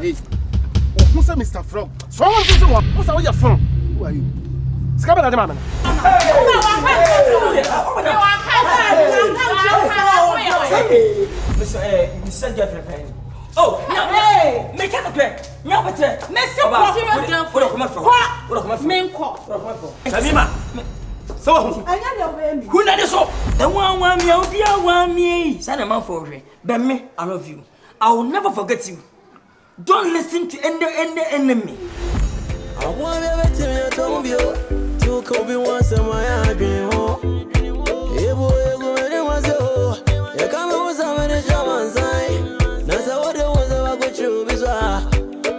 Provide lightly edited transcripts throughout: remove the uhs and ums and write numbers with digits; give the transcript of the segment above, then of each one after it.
Hey. Who's a Mr. Frog? So what's your phone? Who are you? Scabba the man. Mr. Jeffrey. Oh, hey! Make it okay. No, but serious girl. What come from? What come from? Men call. Samima. So, who not so? The one me. Sana man for me. But me, I love you. I will never forget you. Don't listen to any enemy. I want everything you told me. You could be once in my dream. Hey boy, go and was you. You come with some of the German side. That's what it was about with you. Bizarre.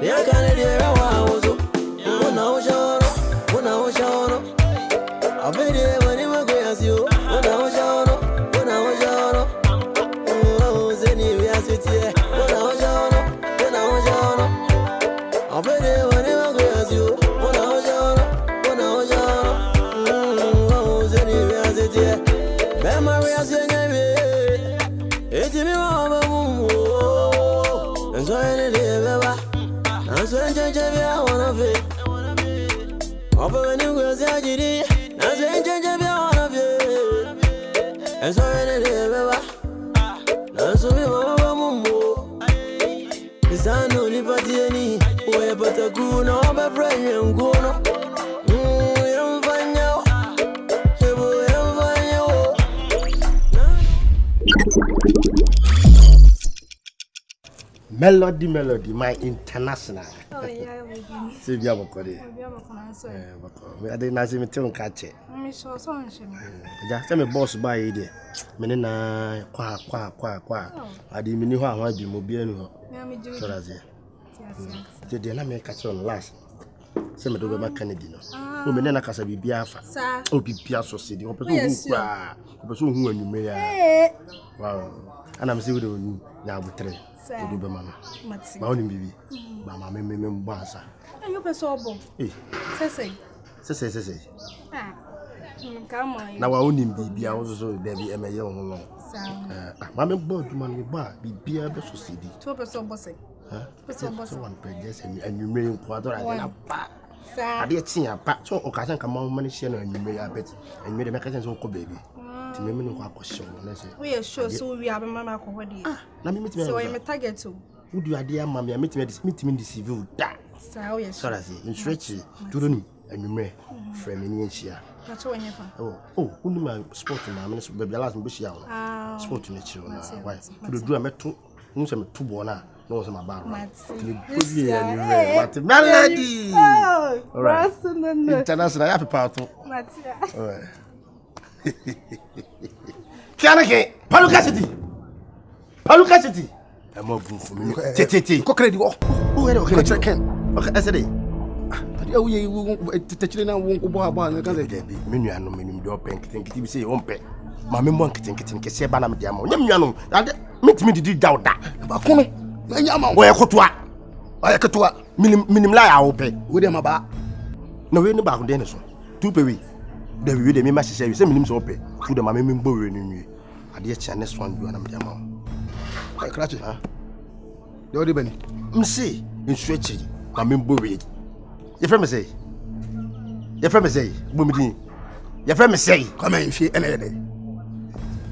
You can't hear a was. When I was young, I've been there when you were going as you. When I was young, oh, Zeni, we are sitting. When I was young, I've been there when you were going as you. When I was young, oh, Zeni, we are sitting. Memory as you name it. It's me, Mama. And so any day, Baba. And so I want to fit. Over when you go, Zagiri. And so I want to fit. And so any day, Baba. And so we want to move. It's an only party any. Where but a good no, my friend, and go no. Melody, my international. Oh, yeah, we do. See, you have a code. I didn't see me tell catch it. I'm sure so. Just tell me, boss, buy it. Menina, qua. I didn't know how I do mobile. So that's it. The dynamic catch on last. Send me to my Kennedy. Who may not be Biafra. Oh, be Piazza City. Or person who you may. Wow. And I'm still doing now with three. Do be mama. Ma oni bibi. Ba mama me mbasa. You be so bon. Say. Ah. Come on. Na wa oni bibi a wo so there be emeye ho no. Ma me board man me ba bibi a be so sidi. 2% boss. Person boss. One page anwumre nkwadora na pa. Ade tia pa. So o ka san ka ma mani hye na anwumre a bet. Anwumre me ka san so ko baby. Ti me no kwa kwhye na say. We are sure so we have mama ko hodi. Na me meet so I'm target to. Would you ade am me meet me deceive da. Sa we are sure. So in stretch to do ni anwumre frame ni nhia. Na cho wenye fa. Oh, uni ma sport na me so baby last me hia o. Sport ni chiro na why. To do ameto nu se me to bo na no was my bar. Melody. All right. International happy party. Matia. All right. Kianake, Paluka City. I'm more good for me. Tete. Cockredi. Who are you? Ken. Okay, I said it. You touching now won't go about and can menu and minimum door pink. Think you say, Ompe. Mammy won't think it in Casabanam Diamo. Yamiano. Meet me to do doubt that. Bakone. Where Cotua? I could minimum lie. I'll pay. William about. No, we're about Denison. 2 per week. The way they must say, some names open. Food the mammy boring in you. I dear Chinese one, you and I'm Diamo. I clutch it, huh? The only benny. See, in stretchy, mammy buried. Your friend say, Bumidi. Your friend say, come in, she any day.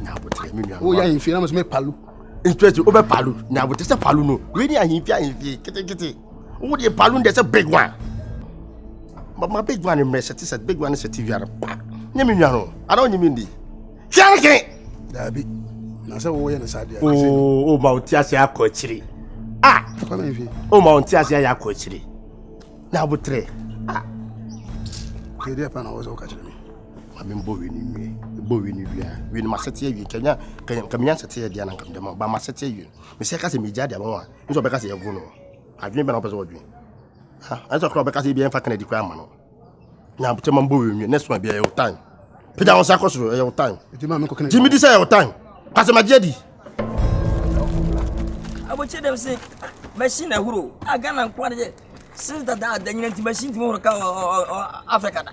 Now, but oh, yeah, if you must make Palu. Interested over Palu. Now, but it's a Palu. No, really, I hear kitty. Oh, the Palu, there's a big one. But my big one is a big one is a TV. I don't mean the. Kianake! Dabi. Nasa wo yana sadi. Oh, Mountiasia Coachri. Ah, come in. Oh, Mountiasia Coachri. Now, but three. Ah, Kediapan was okay. I've been boring me. Boring you. We must say you can come here, say the Anna come down, but must say you. Miss Casimir, the one. It's all because you're going. I've been up as well. I thought because he be in fact the crime. Now, but I'm boring you. Next one be your time. Peter on Sacos, your time. Jimmy, this is your time. Pass my jetty. I would say them say, machine a huru. I can't quite since that the unity machine to Africa.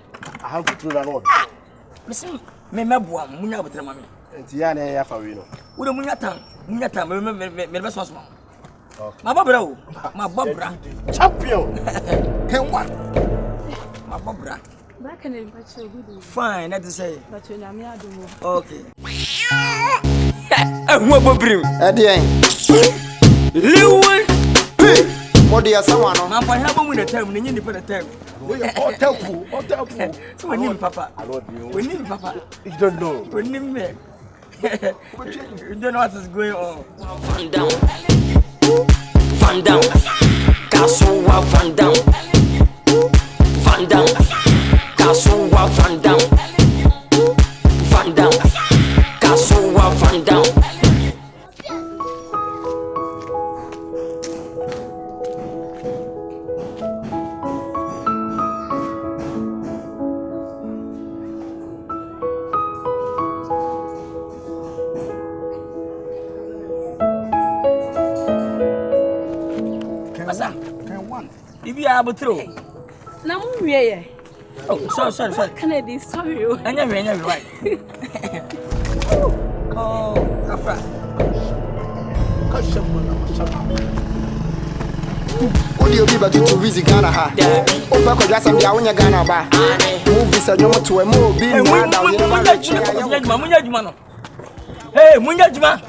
I have to through that road. Listen, me mabwa, Munya with the mammy. And Tiana Farino. With a Munyatan, remember, My Bobra. My Bobra. Champion. Can what? My Bobra. Back in the Fine, that's to say. but you know, Okay. What Bobrim? Lewin. What do you say, man? I'm going to have a term. You need to put a term. Hotel pool. We need Papa. We need Papa. You don't know. We need me. You don't know what is going on. Van down. Castle Van down. Van down. Castle Van down. Van down. Castle Van down. If you are able to. Now, we Oh, sorry. Kennedy, sorry. I never right. Oh, Afra. What do you be but to Weezy Ghana? Opa ko jasa mbia wonya Ghana ba. Movies anyomo to emo bi no. Hey, munya juma.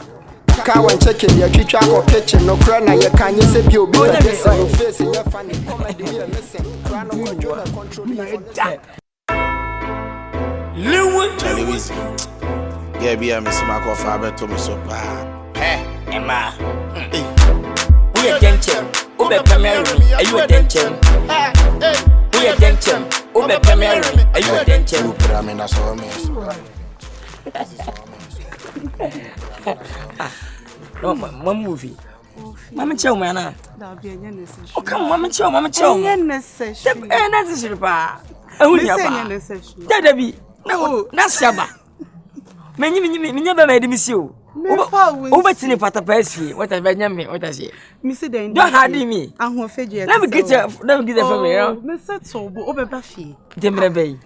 Ka wan checking your kitchen or kitchen no cry na ye kan ye se bi obi na this face in your funny comedy here listen. Cry no control Lewin Weezy. Yeah, be a Miss Marco Faber to me so bad. Emma. We are dentin. Ube Pameri. Are you a dentin? We are dentin. Ube Pameri. Are you a dentin? I mean, that's all me. No, my movie. Mama chow man. Oh, come, Mama chow. Necessary. Necessary, pa. That be. No, that's Saba. Many never made me see you. Over Pata Percy, what I me, what I say. Mr. Dane, don't hide me. I'm going to fetch Let me get you from here. Mr. Sobo, over Buffy. Demre Bay.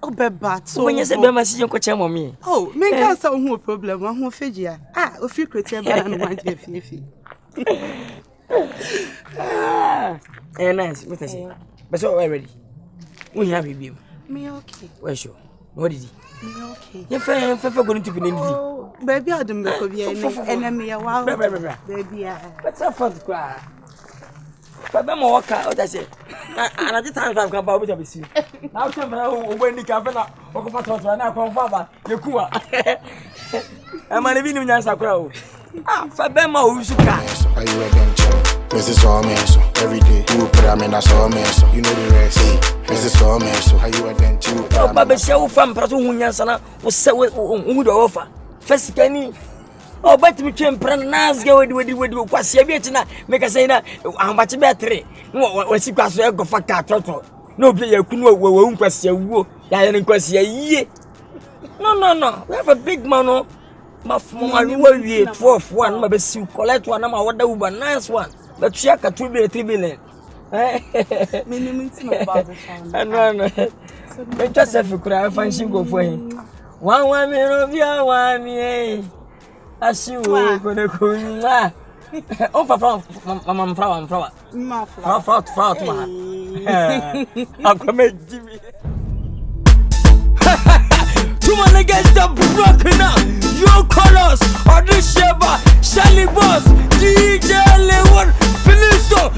Over bat, so when you say, Bama, see your coach on me. Oh, make us no problem. I'm going to fetch you. Ah, if you could tell me, I want to fee. Nice, what I say. But so already. We have a beam. Me okay. Where sure? What did he? Me okay. You're fair going to be in Oh, baby, I don't make of your enemy a while. Baby, what's up for the cry? But I'm a walker, what I say. And at the time I've come about with a see. Now, when the cabana or Papa, now come Baba, the Kua. I'm a living in Yansakro. Ah, Fabema, who should come. Are you a denture? Mrs. Ormeso, every day you put a man as Ormeso, you know the rest. Mrs. Ormeso, are you a denture? Oh, Baba, show from Prasunyasana was so would offer. First, Kenny. Oh, but me came pronounce go with what's your betina, make us say that how much better. What you pass go for cat total. No, play a kuno won't question woo, I didn't question ye. No, we have a big man. My will be 4th one, my best you collect one, I'm a wonder nice one. But check a 2 billion. And just if you could have find you go for him. One minute of your 1 year. As you were going to go. Oh, flower. I'm coming, Jimmy. You want to get the broken up? Your colors or the Sheba, Shelly Boss, DJ Lewin, Filisto.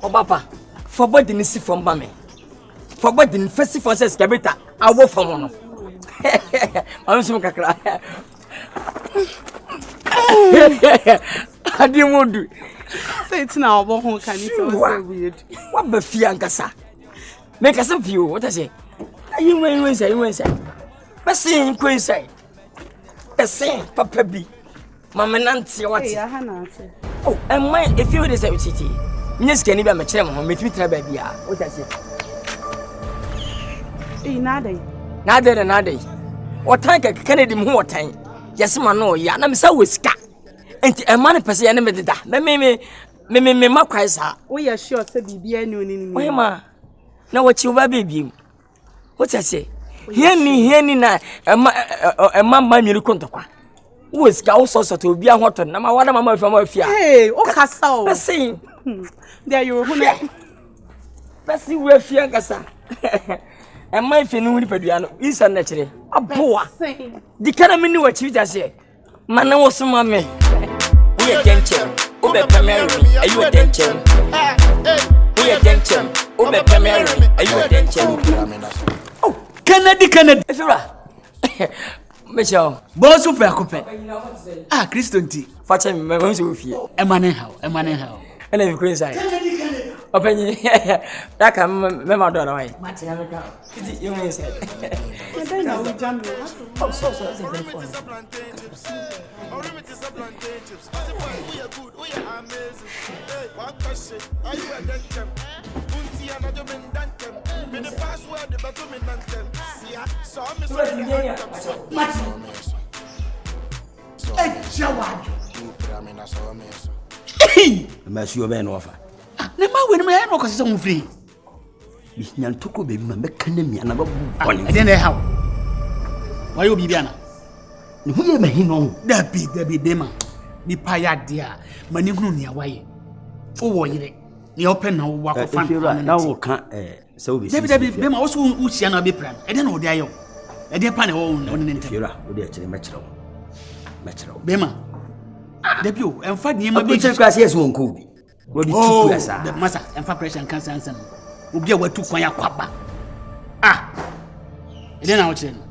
Oh, Papa, forward the Nissi from Bame. Forward the festival says, Cabita, I will from one. I'm so cry. I didn't want to say it's now. Who can you so weird? What the Nkansah? Make us a view. What I say? You went say. But saying Queen say. The same, Papa B. Mamma Nancy, what? Oh, and mine, if you decide city. Yes, can you be my chairman? Make me try baby. What I say? Nada. What time can Kennedy more time? Yes, man, no, yeah, I'm so whisker. And a man per se enemy did that. Maybe Me makwai sa. We are sure say bibia ni oni ni. Oye ma. Na wachi oba baby. What I say? Here ni na emma miru kontokwa. Wo sika wo so to obi ahoto na ma wada mama afia afia. Hey, o kasa o. Person. There you hu na. Person we afia kasa. Emma ife no hu padua no. Isa na kire. Aboa. Di kana me ni wachi jase. Mana wo so ma me. We are denchen. Obe pameri. Are you a denchen? We are denchen. Obe pameri. Are you a denchen? Kennedy. Efira. Michelle. Boss of Yakupe. Ah, Christianity. Facha me go so fie. Emane how. And if you inside. Open you. That can me ma do na why. Mati na me ka. You inside. I don't know jam. Oh, so it's a very fun. Mas you ben offer. Ne ma we me no kwase mu free. Bi nyan toko be ma meka na mi na ba boni. E dey how. Why you bibia na? Ne hu ye mahi no. Da bi be ma. Bi pa ya dia. Mani hunu ne awaye. O wo yire. Ne open na wo akofan. Na wo ka so be. David be ma wo so wo hia na be plan. E dey na wo dey ayo. E dey pa na wo ne ntem. Fira, wo dey akire mechrew. Be ma. Debut, and fight near my bitch. Class, yes, won't cool. What did you say? The master and for pressure and Nkansah will be able to Kwaya Kwaba. Ah, then I'll tell you.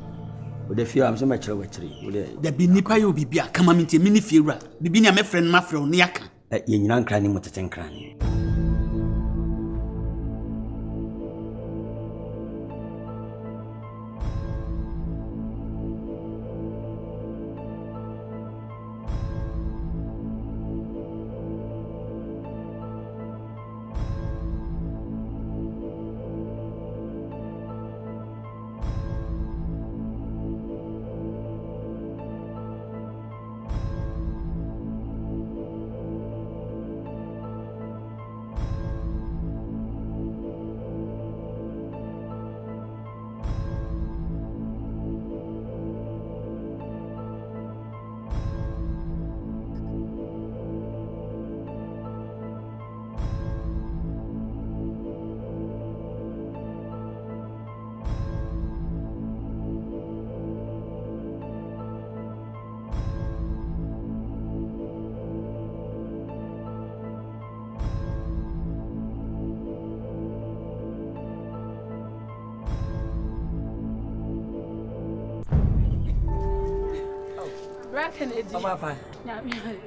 With the fear, I'm so much over tree. The Binipa will be a come into mini Fira, Bibinia, my friend Mafro, Niaka. Young cranny, what a 10 cranny.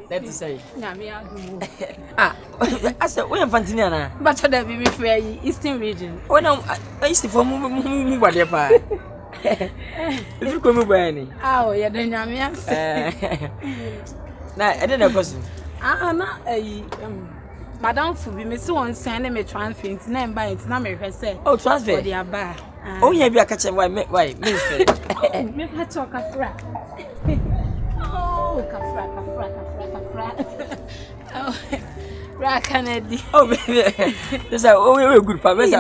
Let's say. Ah, I said, we are Fantina. but that be fair, Eastern region. Oh, no, I used to form whatever. If you come over any. Oh, yeah, then I'm Now, I didn't know. Ah, not a Madame Fubi, Miss One sending me transfer into name by its number. Say, oh, transfer. They are bad. Oh, yeah, be a catcher. Why, Miss? Make her talk a frat. Oh, Kafra. Oh, Kennedy. Oh, baby. This is a good family.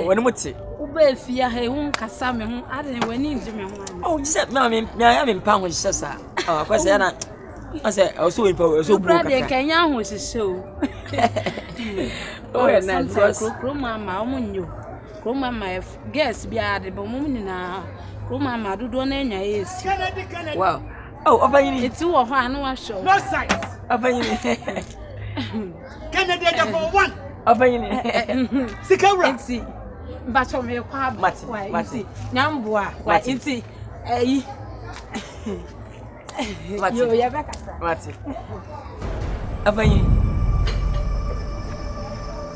When you say, Ube fear, hey, Kasa me, I didn't win into me. oh, you said, Mammy, I am in pound with Sessa. Oh, of course, I said, I was so important. So, brother, can you was a show? Oh, nice. Mamma, you. Mamma, guess be added, but woman now. Mamma, do don't know. Wow. Oh, it's 2 or 1 show. No size. Kennedy for one. Sikara. See, but from your crab, Mati, Nambua, why, it's you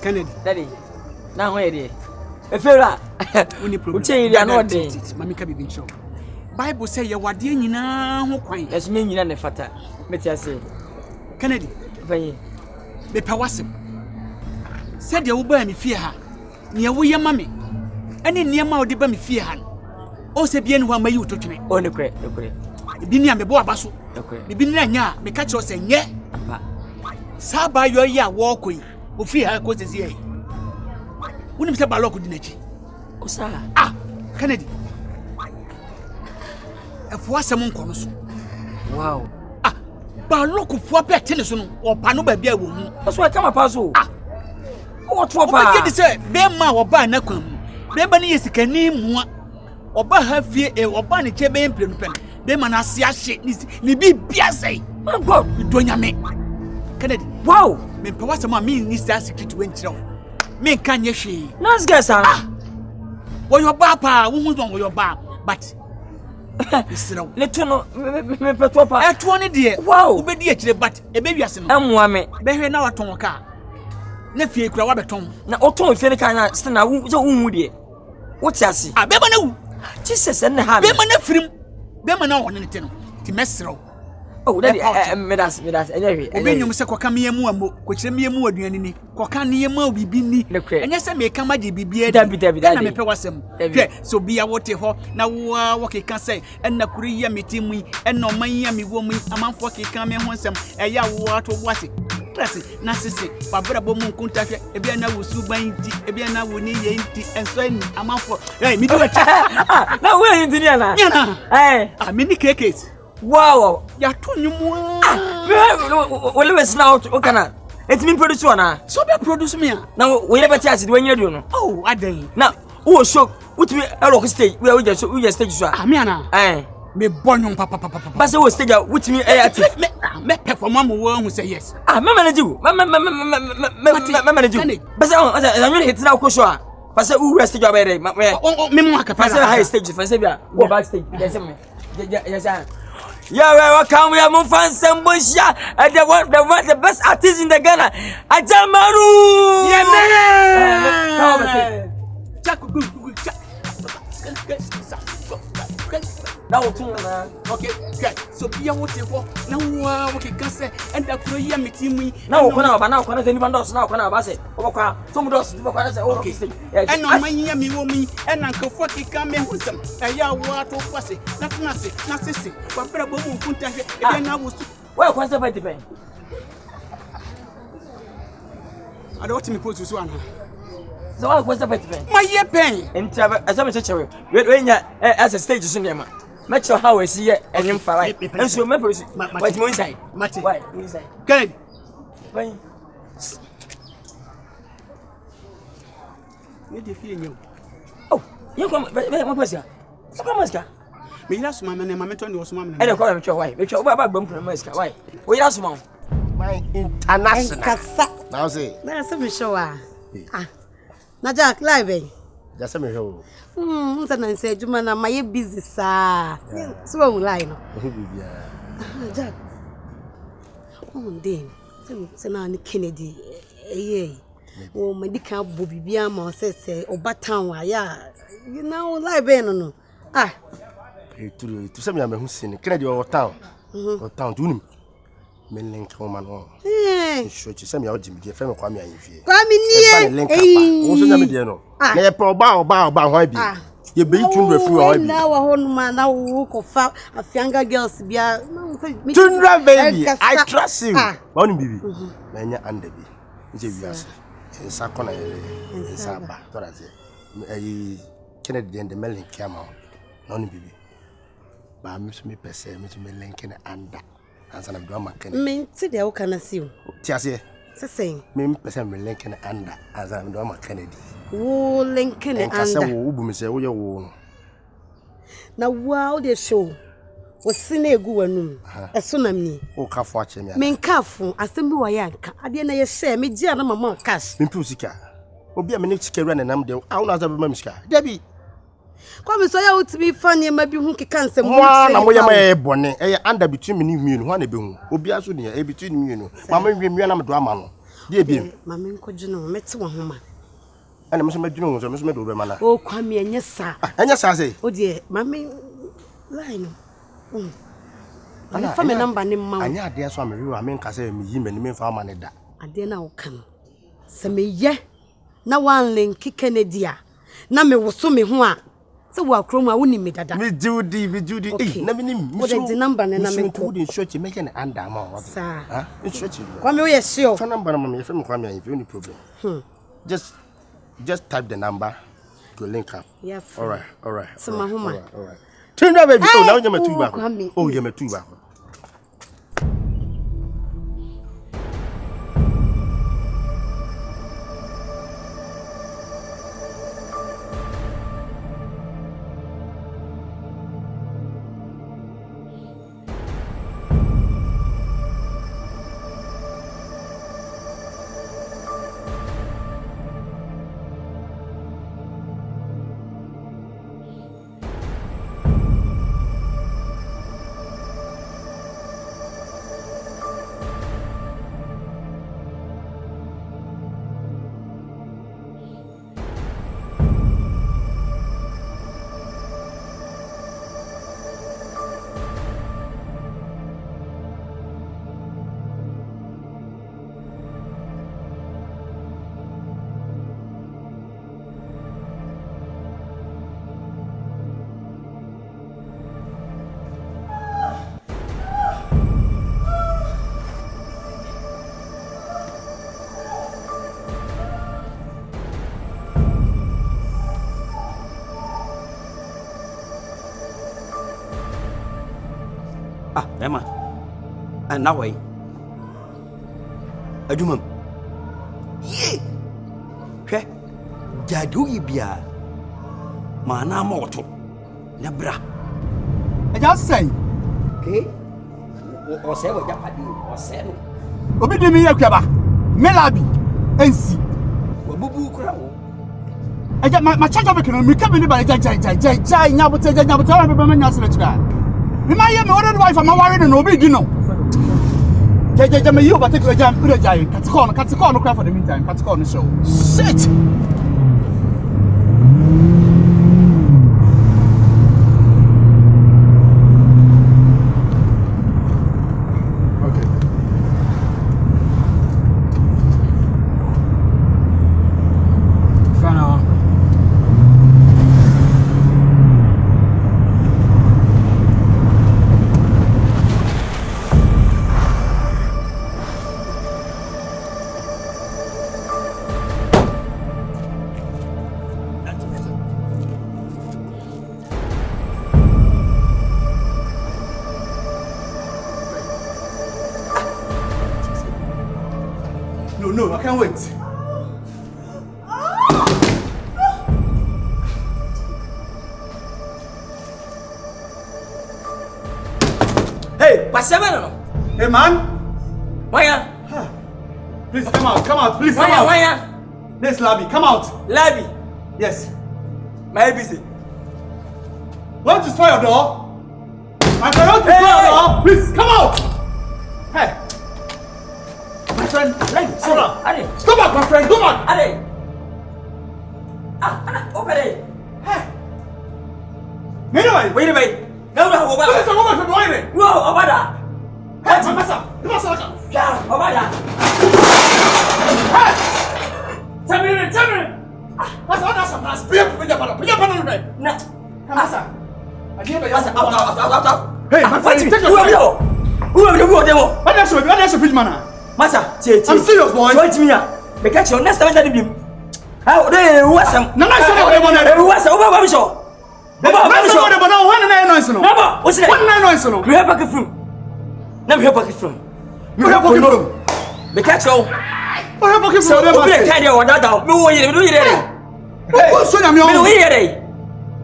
Kennedy, Daddy, now where dear? A fella, when you put you are not dead. Mammy can be shown. Bible say you are dear, you know, quite. That's me, you know, the fatter. Let us say, Kennedy, the Pawasim said you will buy me fear her. Near we your mammy, and in near my debut me fear her. Also, be anyone by you to me. Oh, no, great. Be near me, boy, Basso. Be near ya, me catch us and yeah. Saba yo ya walk we. Ofi ha ko sesi e. Woni mse ba lock di nachi. Osa. Ah, Kennedy. Efo asem nkono so. Wow. Ah, ba lock fo pe tele so no. Opa no ba bia wo mu. Oso e kama pa so. Ah. What for pa? Obi di say be ma wo ba na kwam. Be ba ne yesikani mua. Oba ha fie e oba ne che be emprenu pen. Be ma na ase ahye ni bi bia sei. My God, do nyame. Kennedy. Wow. Me pe wasem a me ni sta secret we nkyerɛ wo. Me kan ye hwe. Nice guys ah. Wo yo ba pa, wo hu don wo yo ba, but isiraw. Le tuno me peto pa. E to ne de. Wow. Wo be di akire but e be wiase no. Amwa me. Be hwe na waton ka. Na fie kura wa beton. Na oton fie ne kan na still na wo so unwu de. Wo ti ase. Ah, be ma na wu. Jesus and ha. Be ma na firim. Be ma na won ne te no. Ti mesiraw. Oh, daddy, medas. Anyway, obi nyum se koka meyemu amo, ko kire meyemu aduane ni, koka ne yemu bibi ni. Enye se me ka maji bibi e. Dabi. Na me pe wasem. Hwe, so bia wote ho, na wo keka se, enna kuri ya metimu yi, enna man ya mi wo mu, amanfo keka me ho nsem, eya wo ato wase. Klase, na sese, babra bo mu nkunta hwe, ebia na wo suban ti, ebia na wo ni ye nti, enso ni amanfo. Mi do acha. Na wo engineer na. Ah, me ni kekes. Wow, ya to nyumu. Wole we sna out o kana. It mean produce one so be produce me. Now we never tell us the when you do no. Oh, adan. Now, who show what we rock stage. We just stage so. Ah, me ana. Me bonyon papa. But say we stage with me active. Me perform am wo hu say yes. Ah, me manage you. Me manage you. But say I hit now ko show. But say who rest job there. Me mo aka pa say high stage for say bia. Go backstage. Yes me. Yes. Yeah, welcome. We are Mufan Sambusha, the best artist in the Ghana. Ajamaru. Yeah, now, okay. So be a water walk. Now, okay, Nkansah, and the Korea meeting. Now, when anyone does now, when I was it, some does, okay, and on my yummy woman, and Uncle Forky come in with them. A ya water was it, not sister, but probably won't and I was. Well, what's the depend? I don't want to put this one. So, what was the depend? My year pen, and as I'm a teacher, when as a stage in Make sure how we see it and you fight. And so remember, what's more inside? Why? Inside. Good. Why? What do you feel you? Oh, you come. What was that? What was that? Me last man and my mentor was mom. I don't call him your wife. Which about bump from Mexico. Why? We last mom. My international. Nkansah. Now say. Na se me show ah. Na Jack live. Just say me show. Sana nse juma na maye busy sa. So we line. Jack. Then. Se na ni Kennedy. O medical bobibia ma say obatan wa ya. You know live no. Ah. To say me am hu sin. Kennedy o town. O town do nim. Me link woman o. Sure to say me o Jimmy fe me kwa me ayefie. Kwa me nie. O so nya me de no. Na ye pro ba hwan bi. Ye be tun refu hwan bi. Na wa honu ma na wo ko fa afianga girls bia. Tundra baby, I trust you. Ba oni bibi. Na nya anda bi. Nje wiase. Nsa kona ye. Nsa ba. To da se. Kennedy and the melon came out. Na oni bibi. Ba me so me pese me to me link na anda. Ansa na do ma Kennedy. Me ti de wo kana si o. Ti ase. Sesen. Me pese me link na anda. Ansa na do ma Kennedy. Wo link na anda. Nkansah wo ubu me se wo ye wo. Na wow de show. Wo sine egu wanum. Eso na mni. O kafo ache me. Me nkafo asem bi wa yanka. Ade na ye share me gia na mama cash. Me pu sika. Obi a me ne sika wura na nam de. A wona za be ma sika. Dabi. Kwa me so ya utimi fane ma bi hu keka nsem mu. Na mo ye ma ye bone. E under between me ni mienu. Ho na be hu. Obi aso ne e between mienu. Mama nwie na me do ama no. De ebiem. Mama nkɔgye no mete wo homa. Ana me so madwene wo so me so me do be ma na. O kwa me enye sa. Enye sa sei. O de mama line. Ana fa me number ne ma. Anya ade so amehwe wa me Nkansah me yi mani me fa ma ne da. Ade na wo kan. Se me ye na wan link Kennedy a na me wo so me ho a So we are chroma woni me dada. Me Judy. Eh, na me nim. What is the number na me ko dey stretch make an under ma. Sir. Ah, stretch. Kwame we sure. Phone number na me from Kwame if you any problem. Just type the number to link up. Yeah. All right. So mahoma. All right. Turn that baby. Oh, now you my 2 back. Oh, you my 2 back. Emma, and now way. Adumam. Ye. She. Jadu ibia. Mana moto. Nebra. I just say. Okay. O se wo japadi o se no. Obi de mi yakwaba. Melabi. Ensi. Wo bubu kura wo. Eja ma charge of economy ka bi ni ba jai nyabote wa be ma nya sele tira. Me ma ye me order wife am worry no obi di no. Jai me you over take jam put a jai. Katikon no cry for the meantime. Katikon no show. Shit. No, I can't wait. Hey, what's happening? Hey, man. Why? Please come out. Please come out. Why? Yes, Labby, come out. Labby. Yes. My busy. Want to spoil your door? I cannot destroy your door. Please come out. Hey. My friend, stop back, my friend, come on! Allez! Over there! Hey! Wait a minute! No, over there! Listen, over from where? Whoa, over there! Hey, Massa! Yeah, over there! Hey! Tell me! Massa, put your pan on the No! Massa! Hey, my friend, take your who are you? What else you fish, man? Massa, I'm serious, boy. Wait me up. Because your next time I did how they was some. No, I said it was over my show. What's that? What you have a from? Never have a from. You have a from. Because so. What have a so kind of that down. No, you do it.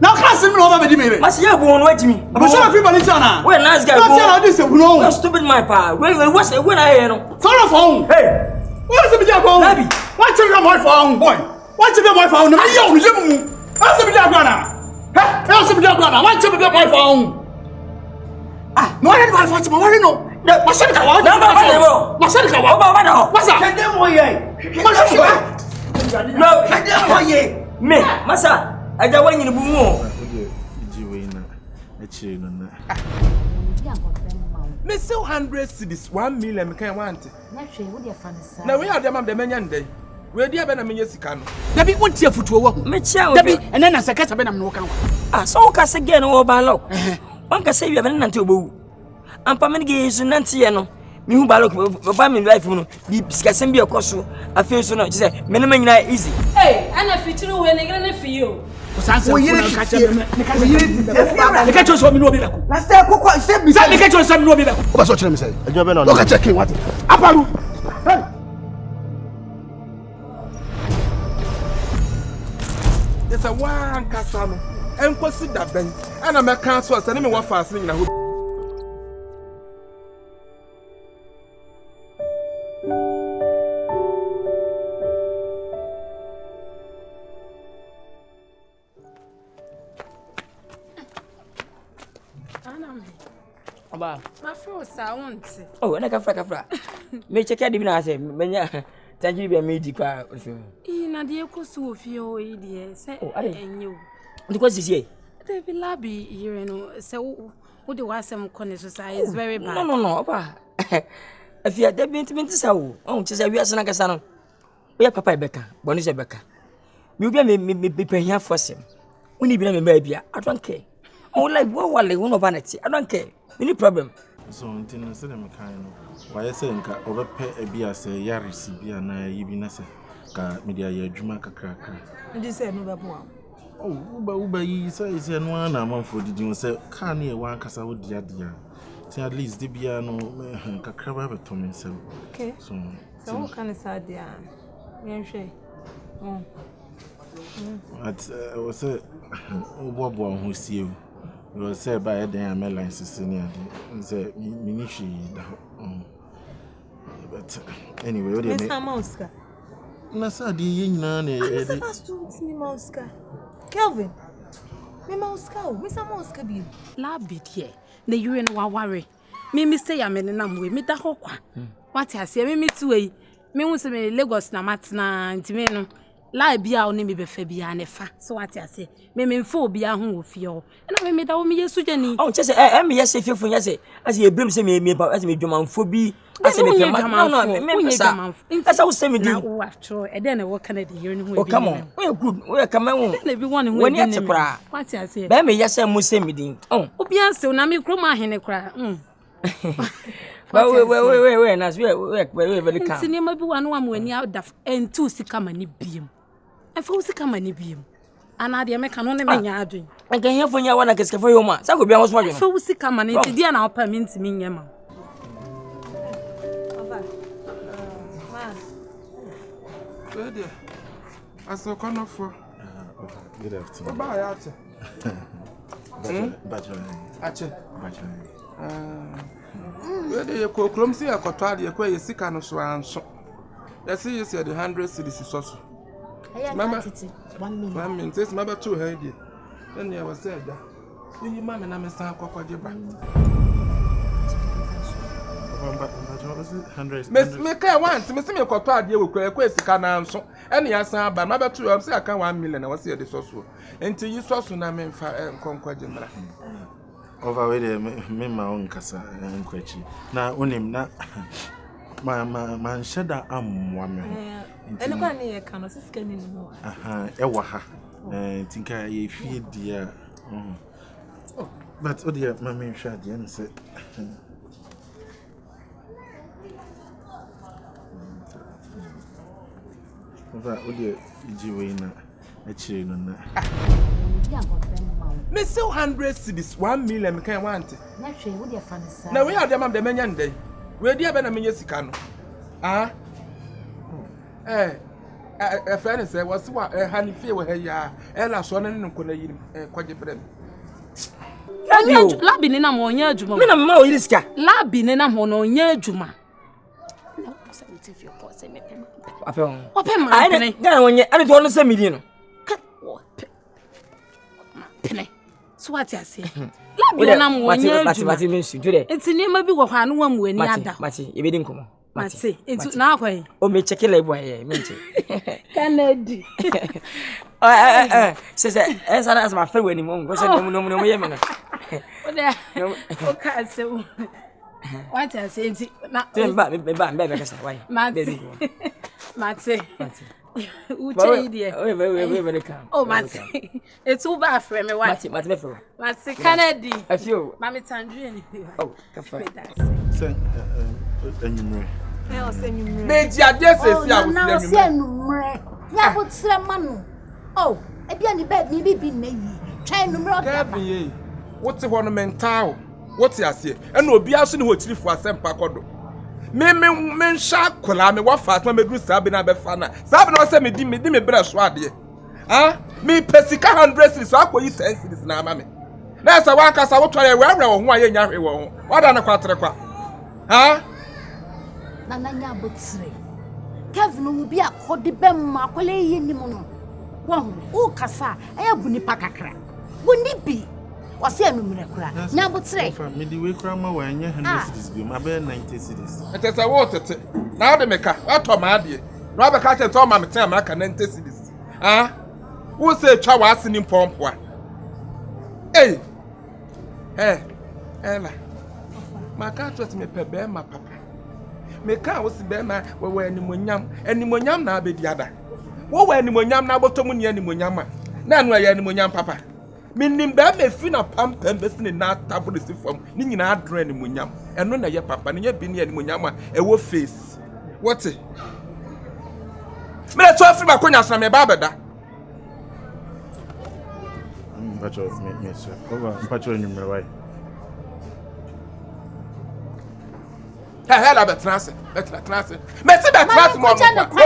Now, can't see me over the mirror. Must you have one way to me? I'm sure people in China. Well, nice guy. No, stupid my pa. What's it when I know? Phone phone. Hey, what's the video phone? What's your my phone, boy? What's your my phone? What's the video gonna? What's the video gonna? What's your my phone? Ah, no, I don't want to worry. No, what's that? What's that? No, me, Massa. I don't want you to move. Me sell 100 cedis 1 million me can want. Now we are the man the menyan day. We are the Benamia Sicano. Debbie, what's your foot? Me chow. Debbie, and then as a cat, I'm walking. so ka se ge no wo ba lo wan ka se wi be nante obowu ampa me ge yesu nante ye no mi hu ba lo ba me life no bi sikasem bi ekoso afi so no say me ne manyina easy ana fitiri we ne gele ne fiyo Sanse ko na ka che me ne ka cho so mi no bi beko na say kokko say bi say ne ka cho so mi no bi beko o ba so chere me say Enyo be no look at check what aparu It's a one Nkansah no enkosi da ben ana me kan so say me wa fast ni na ho Aba. Ma feel sound. Oh, na kafra. Me check ya dibi na say menya tanjiri bi me di kwa. Na de ekosu ofie o yi de say enyo. Ndiko sisi They be labi here no say wo de wasem kone so say is very bad. No, Aba. Afia de binti sa wo. Oh, chese wi asana kasa no. We papa Ebeka, bonu se Ebeka. Me obi me pehia fosem. Uni bi na me ba bia. I don't care. Oh, like what wale wo no vanity. I don't care. Any problem? So until say them kind no. Why say nka obepe ebia say yarisi bia na yibi na say ka media ya adwuma kakra. Ndi say no be bo. Oh, uba yi say no na amanfo didi say ka na e wan kasa wo dia dia. Say at least the bia no kakra ba beto me say. Okay. So what can say dia? Yenhwe. At was say obobo ho sie. You say by a day my license near the ministry. But anyway, what do you mean? Mr. Mouska. Nasa di yina ne. Mr. Mouska, Mouska. Kelvin. Me Mouska, Mr. Mouska bi. La bit here. The you no worry. Me say ya me nam we me da ho kwa. What I say me too e. Me hu se me Lagos na matna ntime no. La bia oni me be fa bia ne fa. So what I say me mfo bia ho ofie o. Na me da wo me yesu jani. Oh chese me yes fefo nya say as ye brim say me as me dwumanfo bi as me pema. No me pesa. As I say me di. Na after e dey na wo Canada here ni ho bi. Oh come on. We good. We come on. Na bi won ho bi. When you tekra. What I say. Be me yes mo say me din. Oh. Obi anse na me kroma ahene kra. Wait, nas we very calm. Nti nema bi wanu amwani adaf entu sika mani biem. Afa sika mani biem. Ana de me kanu ne menya adwen. Nka hiafo nya wana kesikafo yoma. Sa ko bia ho so adwen. Afa sika mani nti dia na opa mi ntimi nyema. Aba. Where there? Aso kono for. Good afternoon. Ba ya ache. Bachelor. Ache. Bachelor. Where there ko krom si akoto ade ko ye sika no so anso. You see you said the 100 cedis so so. Mama, 1 million. 1 million. This mama too head. Then you was said that. You mama na me san kwakwaje ba. Me ka want me see me kwato ade we kwa sika na anso. Ene ya san ba mama too am say aka 1 million na was the so so. Enti you so so na me mfa nkonkwaje mra. Over with me my own kasa nkwachi. Na onim na man sheda amwame. Ene kwa ne ye ka no sika ni no. Aha, ewa ha. Tinka ye fie dia. But odia mama hwa dia no say. Over odia ijiwe na achire no na. Me say 100 cedis 1 million me kan want. Na hwe wo de fa ne sa. Na we ade am de menya ndai. We dia be na menya sika no. Ah. Friend say was what hani fie we ha ya. La so na ne nkona yiri kwaje brem. Labi ni na mo nya adwuma. Me na mama o yiri sika. Labi ni na mo no nya adwuma. Na o say me tifio ko say me pem. Opem ma pene. Ga wonye ane to no say me di no. Pene. So what I say? Labi na mo nya adwuma. Mati me nsu to de. Enti nema bi go hwa no wa mu ani ada. Mati e be di nkomo. Mati. Enti na akwa yi. O me check le boy e me nche. Kennedy. Say esa na as my friend we ni mo go say no ye me no. O de. O ka say what I say enti na me ba kasa why? Mati. Uche dear. Wait, come. Oh, Matty. It's too bad for me. Matty Kennedy. I feel. Mammy Tandri. Oh, cafe. Send I'll send you. Meji ade se si a now send mre. Ya put sremanu. Oh, e bia ni bed ni bi na yi. Try no mre. Gabi, what ho no mental. What you say? And no bia so ni ho tiri fu asempa kodo. Me sha kola me wa fast me dru sabi na be fa na. Sabi na say me di me bre so ade. Ah, me pesika 100 cedis so akoyi 10 cedis na ama me. Na say wa kasa wo tore we awre wo ho aye nya hwe wo ho. Wada na kwatere kwa. Ah? Na nya botsire. Kevin wo bi akode bem ma akole yi ni mu no. Wo o kasa aya bu nipa kakra. Wo ni bi. What's your number? Now, but say, Midway-Crammer, when you have this beam, I bear 90 cities. It is a water. Now the maker, what on my dear? Rather catch a Tom and tell Mac and 90 cities. Ah? Who say Chawas in Pomp one? Hey, Ella. My cat was me per bear, my papa. Me car was the bear, my where any monyam now be the other. What were any monyam now, but Tomuni any monyama? None were any monyam, papa. Meaning that me feel a pump and best in that table is from Ning Adren in Munyam, and when I hear papa and you have been here in Munyama, a wolf face. What's it? May I talk from my corner from a babada? Patrol, sir. Over, patrol in your way. I had a transit. Messi that transit more.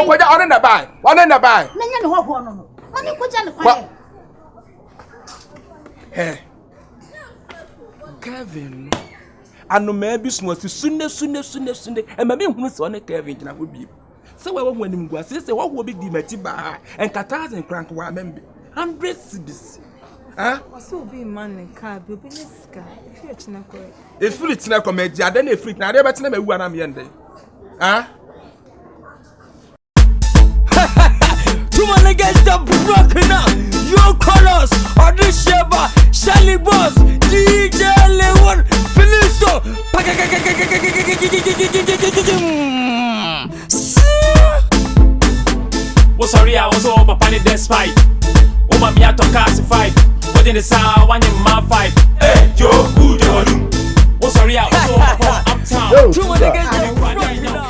What are on the buy? One in the buy. Nanya no ho Money ko jana kwa. Hey, Kevin, I know maybe soon, and maybe who's on a Kevin, and I will be. So, I won't him go, say, what will be the Matiba and Catars and Crank 100 cities. Huh? So be man and car, be this guy. If you're Chinako, if fully Chinako made you, then a freak, now never tell me what I'm yonder. Huh? You wanna get the broken up? Your colors are the Sheba, Shelly Boss, DJ Lewin, Felisto. Oh, sorry, I was over Pani Despite. Oh, my Mia to classify. But in the sound, one in my fight. Hey, Joe, who do you? Oh, sorry, I was over Uptown. You wanna get the broken up?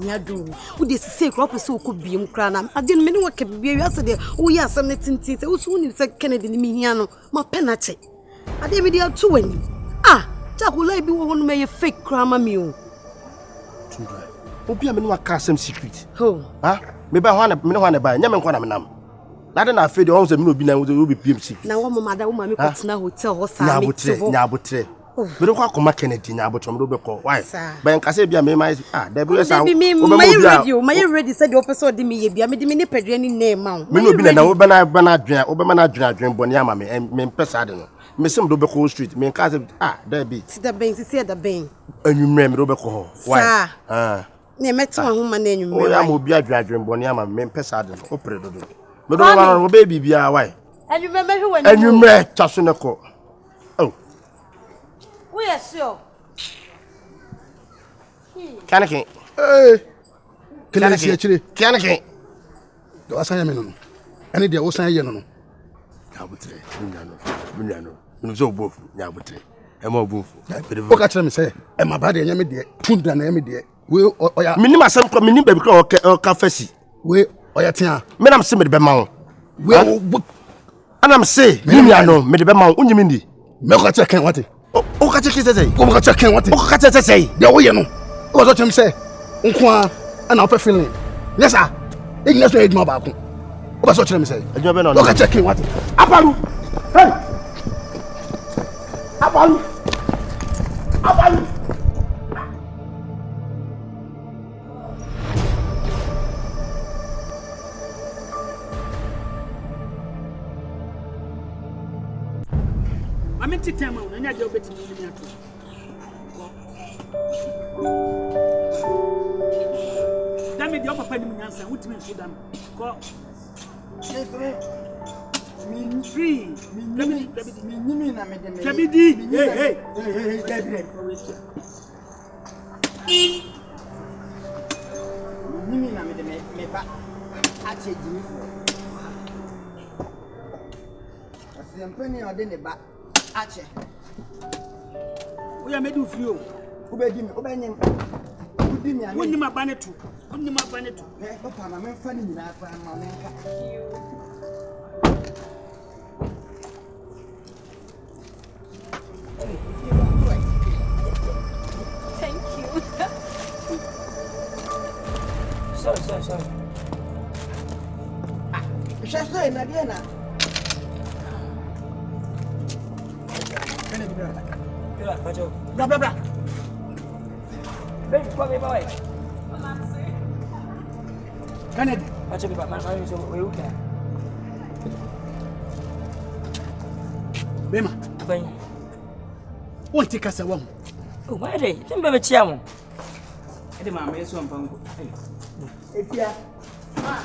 Who this say crop so could be crana. I didn't mean what could be yesterday. Oh, yes, I'm not in tea. Who's soon is a Kennedy Miniano, my penalty. I didn't be two when you. Ah, Jack will I be one may a fake crammer mule. Obi a me no aka some secret. Oh. Ah, me ba hwana me no hwana ba, nya me nkwa na me nam. Na de na afi de onse me no bi na wo be PM secret. Na wo mama da wo ma me kotena hotel ho sa me ti ho. Nya abotre. Me do kwa koma Kennedy nya abotre me do be ko. Why? Ba nkase bia me mai da bi yesa. My ready said the officer di me ye bia me di me ne pedre ni na ma. Me no bi na wo be na adwen, wo be ma na adwen boni ama me mpesa de no. Me sim do be ko street me nkase da bi. Ti da ben, si da ben. Anwumre me do be ko ho. Why? Ne meto ho ma na anwumre. O ya mo bi adwen boni ama me mpesa de no. O pre do do. Me do ma no be bibia why? Anwumre me hwe wani. Anwumre chaso ne ko. Oh. We are sure. Kanake. Hey. Kele si achire. Kanake. Do asanya me no. Ene de wo san ye no no. Nyabutre. Munyano. Munu so bofu nyabutre. E ma bofu. O ka kire me say e ma ba de nya me de. Tunda na me de. We oya. Minim asem ko minim ba bi ko ka fasi. We oya tia. Me nam se me de be ma wo. We anam se munyano me de be ma wo. Unyimi ndi. Me ko kire ken wate. O ka kire say. O ka kire ken wate. O ka kire say. De wo ye no. O so chem say. Nko a ana ope feeling. Yes sir. E gina so e duma ba ko. O ba so kire me say. Aduma be no. O ka kire ken wate. Apalu. Hey. Apalu. Apalu. I'm in time now. I need your betting. Damn it, your papa didn't answer. What do you mean, Sudan? Go. Free. Kabidi. Hey. ba. Ache jimi fo. Asempeni ode ne ba. Ache. Oya medu free o. Ubedi me, obenyem. Udi me ani. Wonni ma banetu. Wonni ma banetu. Papa na me fa ni nyina akwa ma me nka. Thank you. Sorry. Just so na dia na. Bra. Baby, come here, boy. Kennedy. Acha biba, man, so we okay. Bema. Bem. Onti kasa won. Oh, why dey? Dem be chia mo. E de ma me so ampango. Etia. Ah.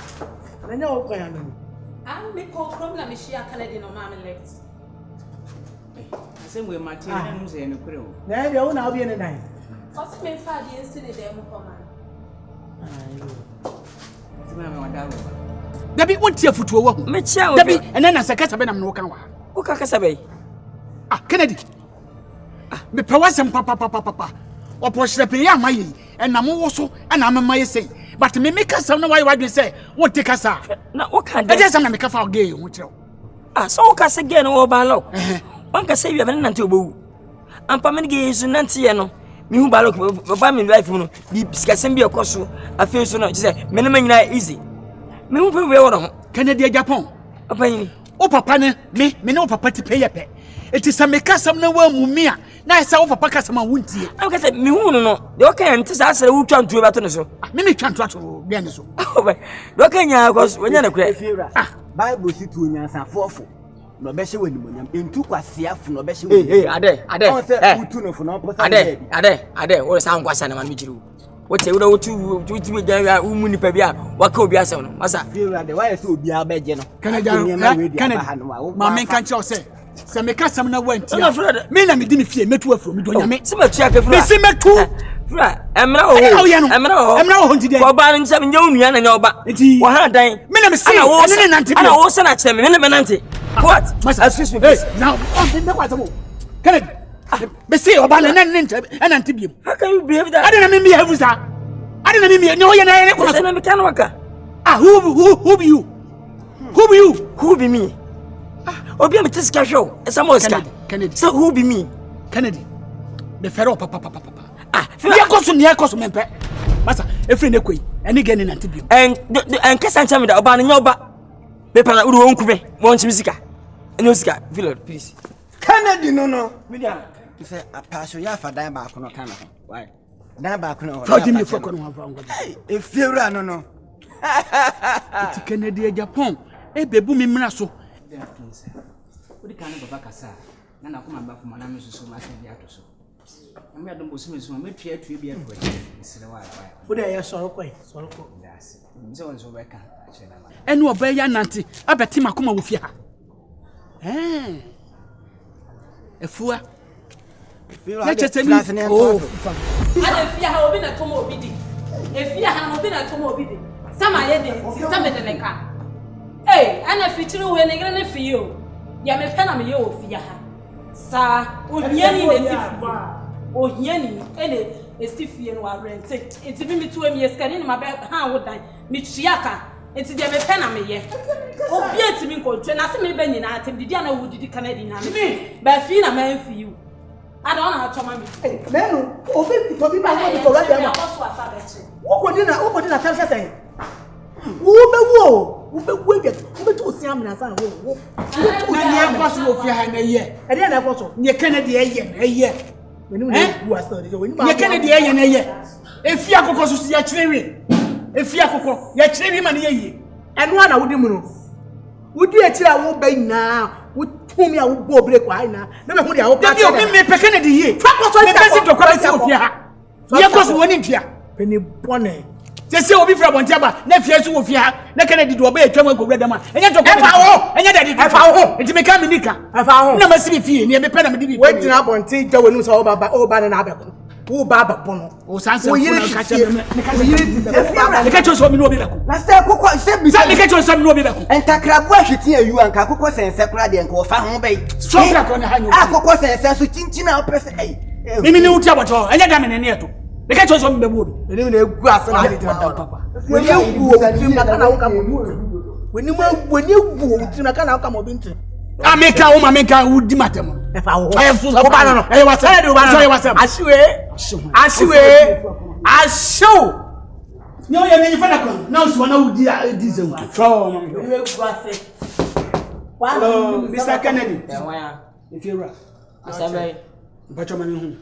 Na nya o kwa ya no. Me call from la me share Kennedy no ma me left. Asem we mate na no se no kure o. Na e de o na obi ne dan. What's me fa di nsi de dem ko man. Dabi wonti afutuo wo. Me chia o. Dabi ena na sekasa be na me wo kan wa. O ka kasa be. Ah, Kennedy. Me pewasem papa. Opohire pe ya mayi. Ena mo wo so ena amama ye sei. But me make kasa na why wadwe say wonti kasa. Na o ka de. E just na me ka fa oge ho kire. Ah, so o ka se ge no wo ba lo. Wan ka se wi be na nte obowu. Ampa me ge yesu nante ye no. Me hu ba lo ba me life no. Bi sikasem bi ekoso. Afi so no say me na manyina easy. Me hu pe we wo no. Kennedy Japan. Apa yin. O papa ne me no papa ti pe ye pe. It is a make kasam na wa mu me a na esa wo papa kasam a wontie. Am ka say me hu no. De o kan nte sa asere wo twantu ba to ne so. Me twantu ato bia ne so. De o kan nya akos wonya na kura. Bible si tu nyansa fofo. No be hye wani monyam. Entu kwasia fu no be hye. Hey, ade. Utu no fu no posa. Ade. Wo sa nkwasa na man mi jiru. Wote wo wotu me gya umu nipa bia waka obi asem no. Masa. Ade why say obi abeje no. Kennedy. Ma men kan che o say. Se me kasam na wanti. Me na me di me fie metu afro me do nyame. Se ma tua kefro. Me se metu. Fra, emra o nti de. Ko ba nsam nya onua na nya oba. Wo ha dan. Me na me see. Ene nante. Ana wo se na kire me me nante. What? Excuse me. Hey, now, me kwata mo. Kennedy. Be see oba na nante biem. How can you behave that? I don't know me behave sa. I don't know me no ye na ye ko. Se na me kan waka. Ah, who be you? Who be me? Obi am tiska show. Esa mo ska. Kennedy. So who be me? Kennedy. The fero papa. Ah, ye koso mempe. Masa, efre ne koi. Eni gani nante biem. En kasa ncha me da oba na nya oba. Be pa na uru onkume. Mo nchi misika. Eni sika, Villard, please. Kennedy no. Media. You say a passion ya fa dan ba kono kan ho. Why? Dan ba kono. So give me for kono ho. Hey, efiewura no. Ti Kennedy Japan. E bebu mi mra so. Odi kan baba kasa na na kuma ba fuma na me susu ma kan dia to so. Am ya dombo sume sume metwa atue bi afro isire wa. Odi ya soro ko. Yes. Mi se won so be kan a che na ma. Enu oba ya nante abeti makoma wo fie ha. Efua. Na chetemi. Oh. Ada fie ha obi na tomo obi di. Efie ha obi na tomo obi di. Sama ye de, sama de neka. Hey, ana fichiri we ne gele fi yo. Ya me pena me yo fi ya ha. Sa ohiani le tifu. Ohiani ele estifie no wa rent. Enti bi mi tu emi eskani ni ma be ha wo dan. Mi triaka. Enti de me pena me ye. Obi enti mi nkontwe na se me be nyina atem didi ana wo didi Canada na me. Ba fi na man fi you. I don't know how to mami. Hey, menu, obi to bi ba ko to ra dem. Wo ko di na kan se Ube tu si amina sa wo. Na ye kwaso wo fi ha na ye. E dey na kwaso. Ye Kennedy eye. Menu ne bu asa de we ni ba. Ye Kennedy eye na ye. E fi akoko so ya kirewe. E fi akoko ya kirewe ma na ye. Enu ana wudi mu no. Wudi e kira wo ba nyina. Wo tumi a wo bo break wa na. Na me hu de a wo pa. Dey me pe Kennedy ye. Fa kwaso e ka si to kwa si wo fi ha. Ye kwaso woni ntua. Peni bone. Se obi fra bontiaba na fie so wo fie ha na Kennedy do oba etwa ma gowura dama enya to kwa ho enya daddy fa ho enti me ka me nika fa ho na ma si fie ne me pe na me di bi we gyina bonti gya wonu so oba na abeko Wo baba bono. O sanse fu na kacha me. Me kacha so me no bi beko. Na se kokko se bi. Sa me kacha so me no bi beko. Entakrabu ahweti ayu anka kokko sense kura de nka ofa ho bai. So fra ko ne ha nyu. Akokko sense so chinchina opese ai. Mimi ni uti aboto. Enye da me ne ne to. Me kacha so me bebu obi. Eni na egu ase na de papa. Woni egu o tim na kana nka mo. Woni egu o tim na kana nka mo binti. Ameka o mameka udi matem. Efa ho. Aye fu so ba no. Aye wasa. Aye wasa. Ashiwe. Ni o ye me fa na ko. Na so na udi di zem. So mama. Woni egu ase. Hello, Mr. Kennedy. If you are. Asabe. Bacho mami hu.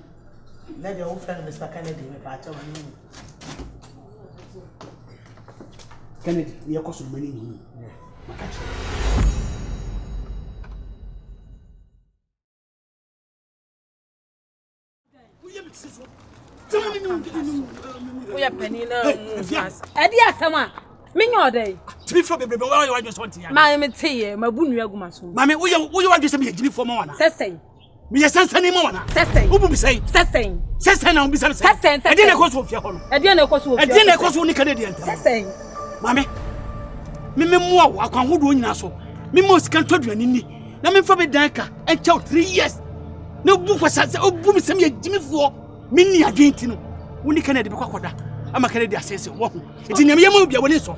Let your friend Mr. Kennedy me bacho mami. Kennedy, ni yakoso mani hu. Makachi. We are penny now. Edi asama. Me nyode. Tibi fo bebe wa you just want ya. Ma me teye, ma bunu aguma so. Mami, wo you want just me jini fo mo wana. Sesen. Me ye sansani mo wana. Sesen. Wo bu mi sei. Sesen. Sesen na wo bi say. Sesen. Edi na koso ofia ho no. Edi na koso ofia. Edi na koso ni Canadian. Sesen. Mami. Me mo wa akwan hodo nyina so. Me mo sika ntoduani ni. Na me fo be dan ka en chaw 3 years. Na bu fo sa obu mi sem ye jimi fo. Me ni adwenti no. Wo ni Canada be kwakoda. Ama Canada asese wo ho. Eti nyam ye mo bia woni so.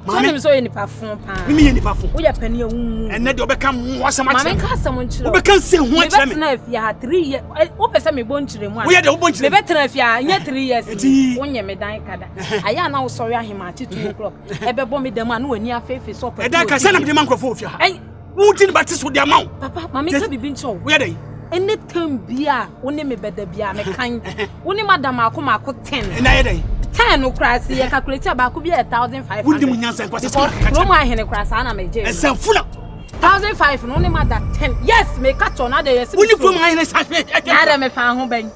Mami so ye nipa fon pa. Me ye nipa fon. Wo ya pani ewu. Enne de obeka mo asem a Mami ka asem nchire. Obeka se ho a kire me. Me na afia ha 3 years. Wo pese me bon chire mu a. Wo ye de wo bon chire. Me betra afia nya 3 years. Wo nye me dan kada. Aya na wo sori ahema achi 2 o'clock. Ebe bo me dem a na wani afefe so pa. E da ka se na me de mankrofo ofia ha. Wo tin ba ti so de amount. Papa, mami ka bibi ncho. Wo ye de anytime bia woni me beda bia me kan woni madam akoma 10 na ye dey 10 no krasi ye calculate about bia 1500 wodi mu nyansa kwase so no ma hene krasa na me je esanfuna 1500 no ni madam 10 yes me catch on na dey yes woni kro ma hene sa na dey me fa ho ben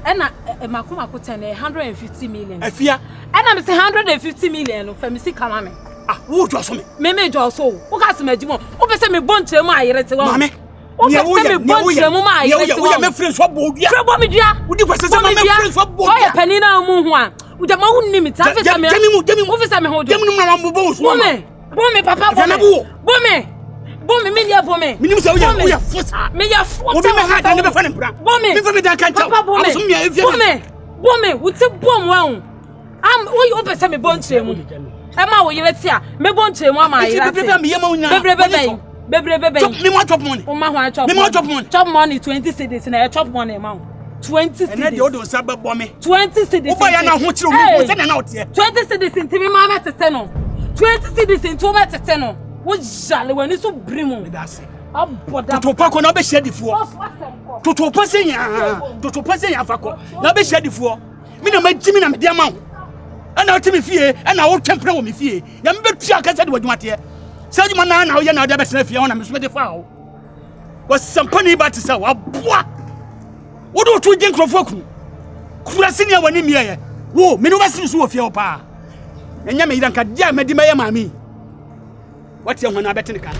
ena makoma 10 150 million afia ena me say 150 million no fa me si kama me wo jo so me jo so wo ka se magimo wo be se me bonche mu ayere te wo mame o ka se me bonche mu ma ayere te wo wo me friend so bodua fre bo me dua wodi kwase se me friend so bodua o ye pani na mu ho a wo de ma wo nimi ta fe se me wo fe se me ho do dem no ma mbo so bo me papa bo me me dia bo me minim se wo ye fosa me ya fosa wo be me ha da ne be fa ne bra bo me fa me da kan cha aso me evia bo me wo te bom wa ho am wo pe se me bonche mu e ma wo yire ti a me bonche mu ama yire bebrebe me yema unya bebrebe me mo chop money o ma ho chop me mo chop money 20 cedis na e chop money ma 20 cedis ene de odo sa bebo me 20 cedis wo ba ya na ho kire o se na na ote 20 cedis ntimi ma metete no 20 cedis ntu metete no wo jale wani so brimu me da se aboda to pa ko na be shedifuo to pa se ya fakọ na be shedifuo me na magimi na me dia ma ho ana otimi fie ana wo twempre wo me fie ya me betu aka de wadwumate se adwuma na wo ya na wo da be sena fie ho na me so me de fa ho was sampani ba ti sa wa boa wo do to gin krofo kura sini ya wani miye wo me no ba sini so wo fie ho pa enya me yidanka dia me di me ya mami wati ya ho na betene kan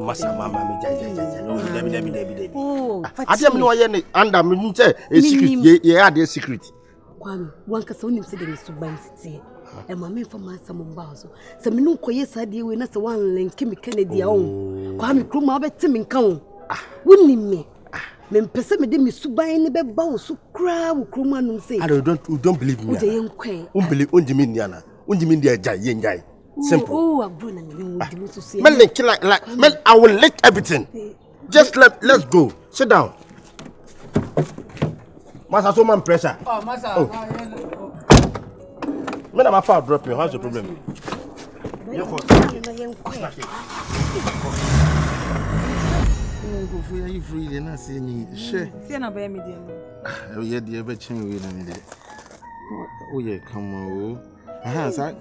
masa mama me jai no debi adia me no ye ne anda me nche a secret ye ade secret kwami wanka so nim se de suban siti e ma me fama sam mba so se me no koye sade we na se wan link me Kennedy a on kwami kroma obeti me nka on wonim me me mpese me de me suban ne be ba wo so kra wo kroma num se I don't believe me o de yenkwe believe onjimi niana onjimi ndi ajai ye njai simple. Oh, I'm going to say. Man, I will lick everything. Just let's go. Sit down. Masa, so man pressure. Oh, Masa. Oh. Man, I'm a far drop you. How's the problem? You free, then I see me. Share. See, I'm a baby, dear. Oh, yeah, dear, but change with them. Oh, yeah, come on. Aha, sa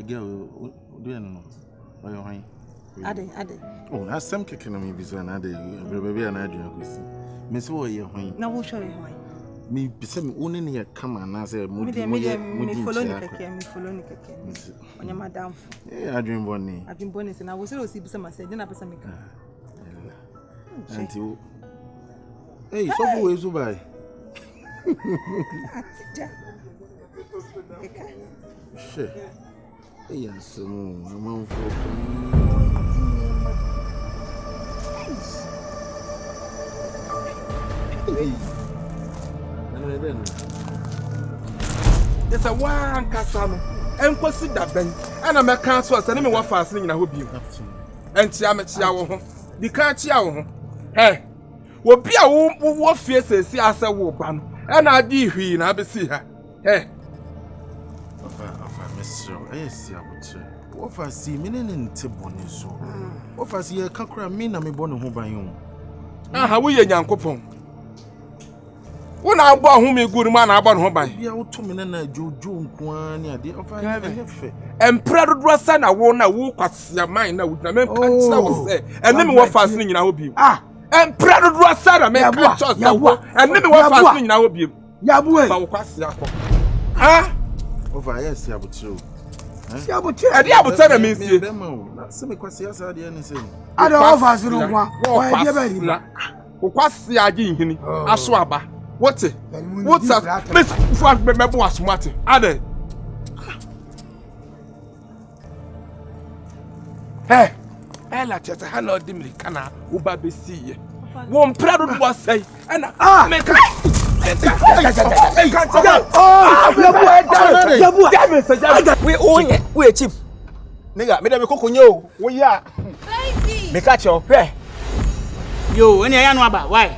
girl, do you know? Why you hang? Ade. Oh, na some kicking on me bizarre na de baby and I do go see. Miss wo ye hwan. Na wo show me hwan. Me pese me one ne ye kama na say Me follow ni keke. Onya madam. Adwin boni. Adwin boni se na wo se o si bisa ma se na pesa me ka. Auntie. Hey, so for we zo bai. Atija. Eka. She. Hey, aso, am for. There's a one Nkansah and consider Ben. And I'm a council, and I'm a fast in a hobby. And Chiamachi, the can't hey, will be a what faces see as a woman, and I did he and I be see her. Hey, Mr. Yes, what I see meaning in Tiboni so. What I see a cockra mean, I'm a born home by you. Ah, how we a young couple. When I bought whom a good man, I bought home by you 2 minutes, Joe, Quania, the offer. And Prado son, I won't know who was your mind now with the men was there. And then what fasting in our be. Ah, and Prado son, I make a choice, and then what fasting in our be. Yabu, ah, over yes, Yabutu. I did tell me, some questions are the anything. I don't offer you one. What's the idea? Aswaba. What's it? What's that? Miss Frank, remember what's Martin? Ade. Hey, Ella just had no dimly cana, Uba be see. One proud of what say, and make we own it. We're cheap. Nigga, me dem ko konyo. We ya. Baby. Me catch your pay. Yo, any ya no aba? Why?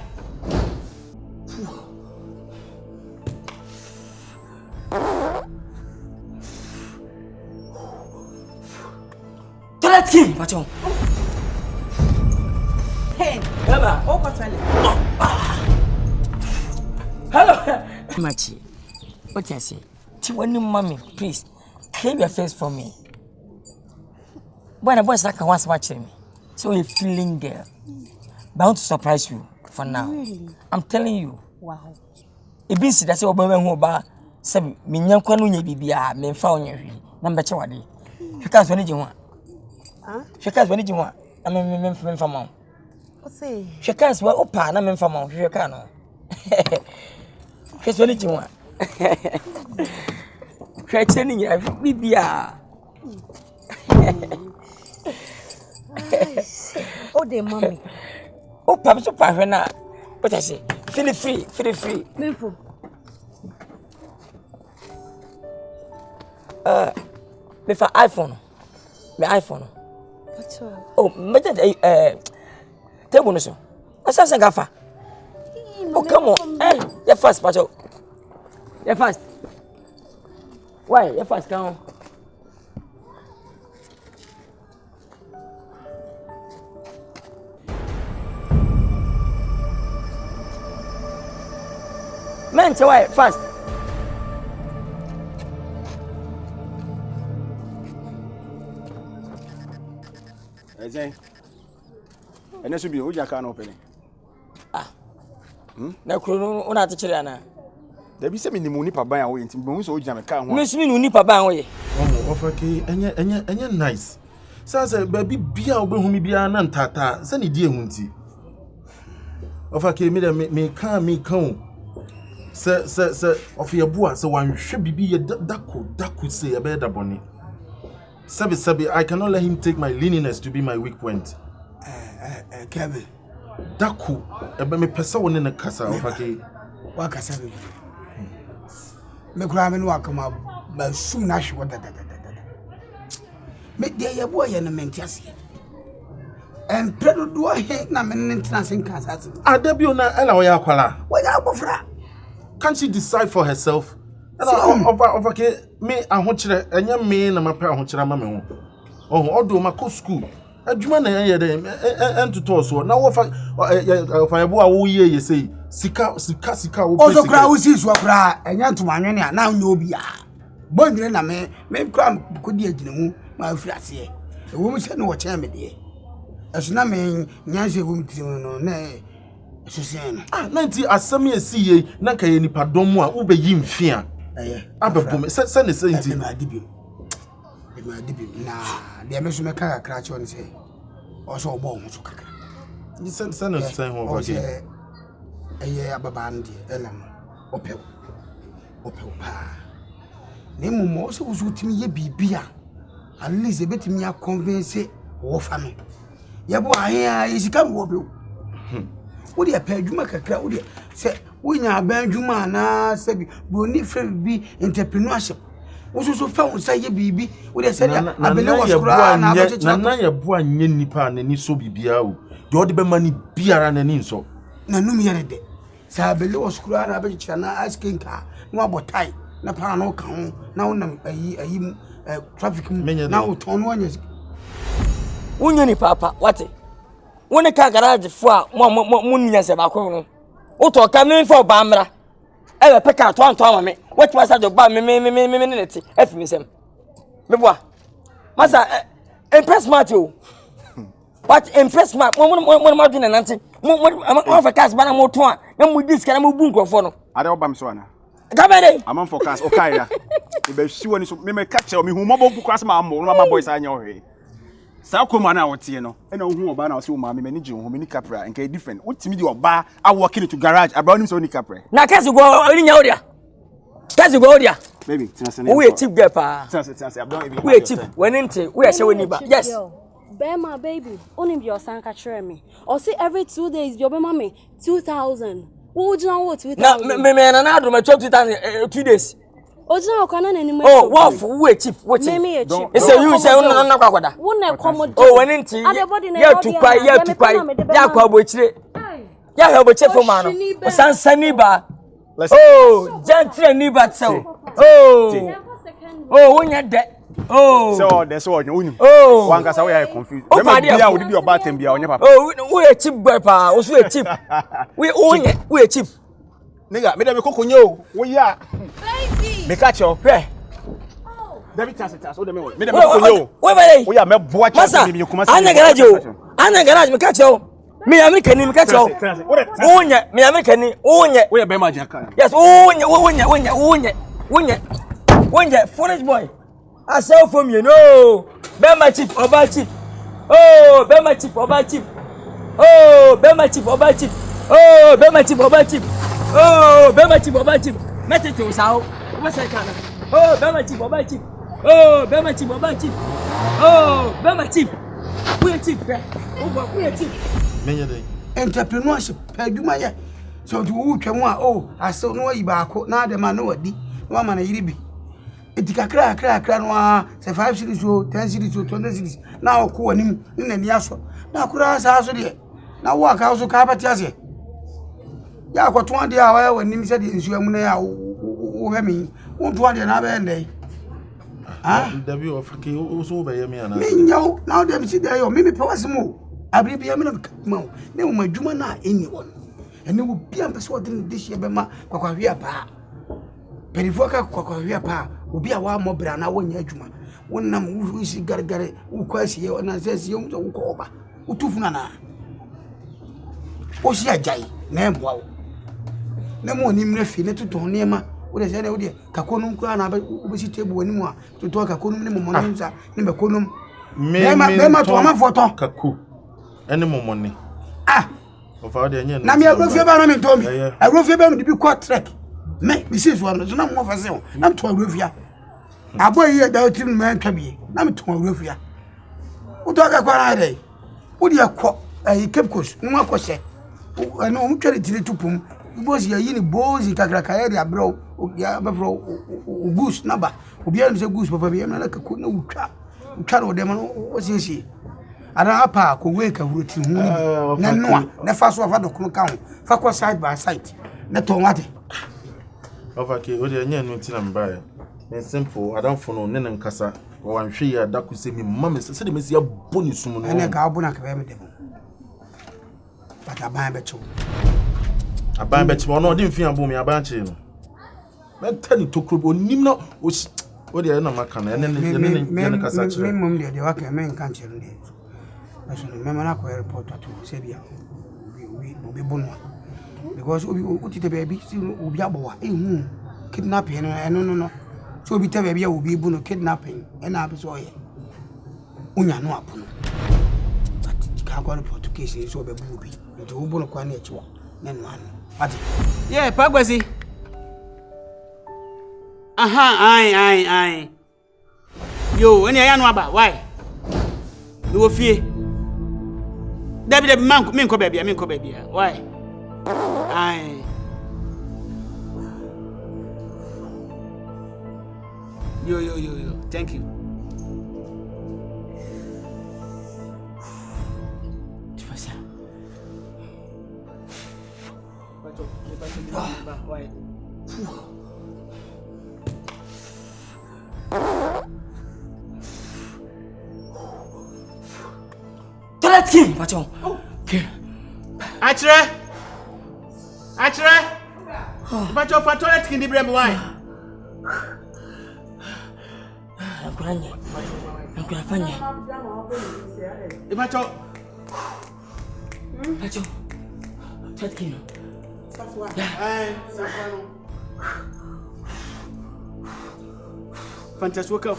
Toilet him, Pacho. Hey, Eba. Oh, what's that? Hello. Machi. What you say? Tiwani mommy, please. Claim your face for me. When a boy's like I want watching me. So you're feeling girl. Bound to surprise you for now. Really? I'm telling you. Wow. It means that's what women who ba say me nyankwa no nya bibia me mfa onya hwi. Na mbeche wade. Hweka so ne ji ho a. Ah? Hweka so ne ji ho a. Na me mfa ma. What say? Hweka so opa na me mfa ma. Hweka no. Hweka so ne ji ho a. Hweka ne nya bibia. Oh, the mommy. Oh, Papa, so Papa, what I say? Feel free. Beautiful. Me for iPhone. Me iPhone. What's up? Oh, me table no so. Asa gafa. Oh, come on. You fast, Pacho. You fast. Why? You fast, come on. Man, so why fast? Eze. Ene so bi o ja ka na open. Ah. Na kuro una te kire ana. Da bi se me nimu nipa ban a wo yenti bi so o ja me ka ho. Me so me no nipa ban wo ye. Omo ofake enye nice. Say baby bia obehu mi bia na ntata. Se ne die hu nti. Ofake me kan Se of your boy, so one should be a daku say a better bonny. Sabi, I cannot let him take my leanness to be my weak point. Kevin. Daku, a me person in a casa of a Waka Sabi. Me cram and walk up, but soon as you want that. Make the boy and a mentiasi. And Pedro do I hate Naman in Kansas. Ah, debut na Ella Yakwala. What are Can't she decide for herself? Okay, me and Huncher, and young man, and my parent Huncher, mamma. Oh, although my co school. A Juman and to toss one. Now, if I boy, you say, Sika, also crowds is what cry, and young to my now no be. Bondren, I may cram could be a my flat here. The woman said no what time it is. Asuna me nyanse wom tiri no na susene. Nanti asem ye siye na ka ye nipa dom a wo be yi mfia. Abebom se ne senti. E ma dibi na de me so me ka kra che on se. O so obo ho so kakra. Ni sen no sen ho ba ge. Eye ababa ndi elam. Opew pa. Ne mumo so wo timi ye bibia. At least e betimi a convince wo fa no. Ye bo ahia yisika wo be. Wo de pa adwuma kakra wo de se wo nya ban adwuma na se bi boni free bi entrepreneurship. Wo so fa wo say ye bibi wo de se abele wo skura na ba che na ye bo anye nipa na ni so bibia o. De o de be mani biara na ni nso. Na num yere de. Sa abele wo skura na ba che na asking ka no abotai na pa na o ka ho na wo nam ayi traffic na wo ton no anya wonyo ni papa wate woni ka garage fo a mo nya se ba ko no wo to ka me fo ba mra e be peka to anto ama me what was that ba me neti efi mi sem me boa masa impress Matthew what impress ma mo ma dina nanti mo fa cast ba na mo to a na mo disc na mo bu nkrofo no ade wo ba me so ana Kabere amam forecast okay ya e be hwi woni so me catch me hu mo bo class ma mo no ma boys anya ohwe sa koma na wotie no e na hu oba na wo se wo ma me mani je hu me ni capra nke different utimi di oba a walking to garage abra onim so ni capra na case go oni nya odia case go odia baby tinase we cheap girl pa tinase abra even we cheap when nte we se we ni ba yes Bema baby onim bi osanka chere me or see every 2 days your bema me 2000 wo jina wo 2000 na me na do me 2000 2 days ojina okana na ni mo oh wolf we cheap what me cheap it's a you say na kwakwada wo na commodity oh when nti ya tukwai ya kwa bochire ya ha boche fo ma no osansani ba oh gentle ni ba tso oh wonya de oh so that's what you unim oh wan kasa we are confused remember bia we be oba tem bia onye papa oh we cheap boy pa o so cheap we cheap nigga me dem kokonye o wo ya baby me catch you hey David Tass o dem me dem kokonye o we bale wo ya me boa cha me kuma ana garage me catch you me American me catch you wonya me American wonya wo ya be ma jaka yes wonya foolish boy I sell from you no Bema cheap oba cheap oh Bema cheap oba cheap oh Bema cheap oba cheap oh Bema cheap oba cheap oh Bema cheap oba cheap mete to sao what's that kind oh Bema cheap oba cheap oh Bema cheap oba cheap oh Bema cheap we cheap oh we cheap menye dey entrepreneurship adwuma ye so do wo twam a oh ase no yi ba ko na de ma no wadi no ma na yiri bi etika kra no a se 5 series o 10 series o 20 series na okwo anim na ni aso na kura sa aso de na wo aka so ka bati ase ya kwato ade a wa anim se de nsu amu na ya wo hemi wo to ade na ba ndai dabi o fake o so be yemi ana me nyaw na dem si de yo me pe wasimo abri bia me na ma ne mo madwuma na eni won ene wo bia mpe so de dishie be ma kwakwawe apa perifo ka kwakwawe apa obi a wa mobra na wonya adwuma wonnam wo isi gargare wo kwasi ye na sesi yo wo ko oba utufuna na o si ajai na emwa wo na mo ni mre fi ne tuton ne ma wo de se ne wo de kakonum kura na wo si table wani mu a tuton kakonum ne mo na nsa ne be konum me ma to ma foto kaku ene momoni ofa de enye na me agrofie ba na me to mi agrofie ba me de bi kwa trek me see so na mo fa se o na me to agrofia aboy ye da otim me ntwa bi na me to agrofia wo to ka kwa na de wo de akọ Cape Coast no akọhye ene o mtwere tire tupum bosi ya yini bosi kakraka ya de bro ya ba fro goose naba obi ya nse goose papa bi na kaku na utwa no de no o siesie ana apa ko we ka huroti hu na noa na fa so fa dokono ka ho fa ko side by side na to wate okay o de enye no ntina mbae me simple adamfo no ne Nkasa o wanhwe ya dakuse mi mama se de mesi ya boni sum no ene ka abuna ka be me de bata ban be cho aban be cho no de mfi abo mi aban che no me tani tokro onim na o de na maka na ene Nkasa che me mum de wa ka me nkan che no That's no mama na ko report to say bia obi bono because obi te baby si obi abowa ehu kidnapping no so obi te baby obi bono kidnapping and na be so ye unya no apono but ka ko report case so be bu obi nti wo bono kwa na echiwa na no ano ati yeah pagwasi aha ai yo eni aya no aba why ni wo fie David man me nko baby why ai yo thank you Tifasa why Toilet king, Pacho. Okay. Achre. Pacho for toilet king di brem why? Nakurafanye. Pacho. Pacho. Toilet king. Safwa. Safwa. Fantastic work.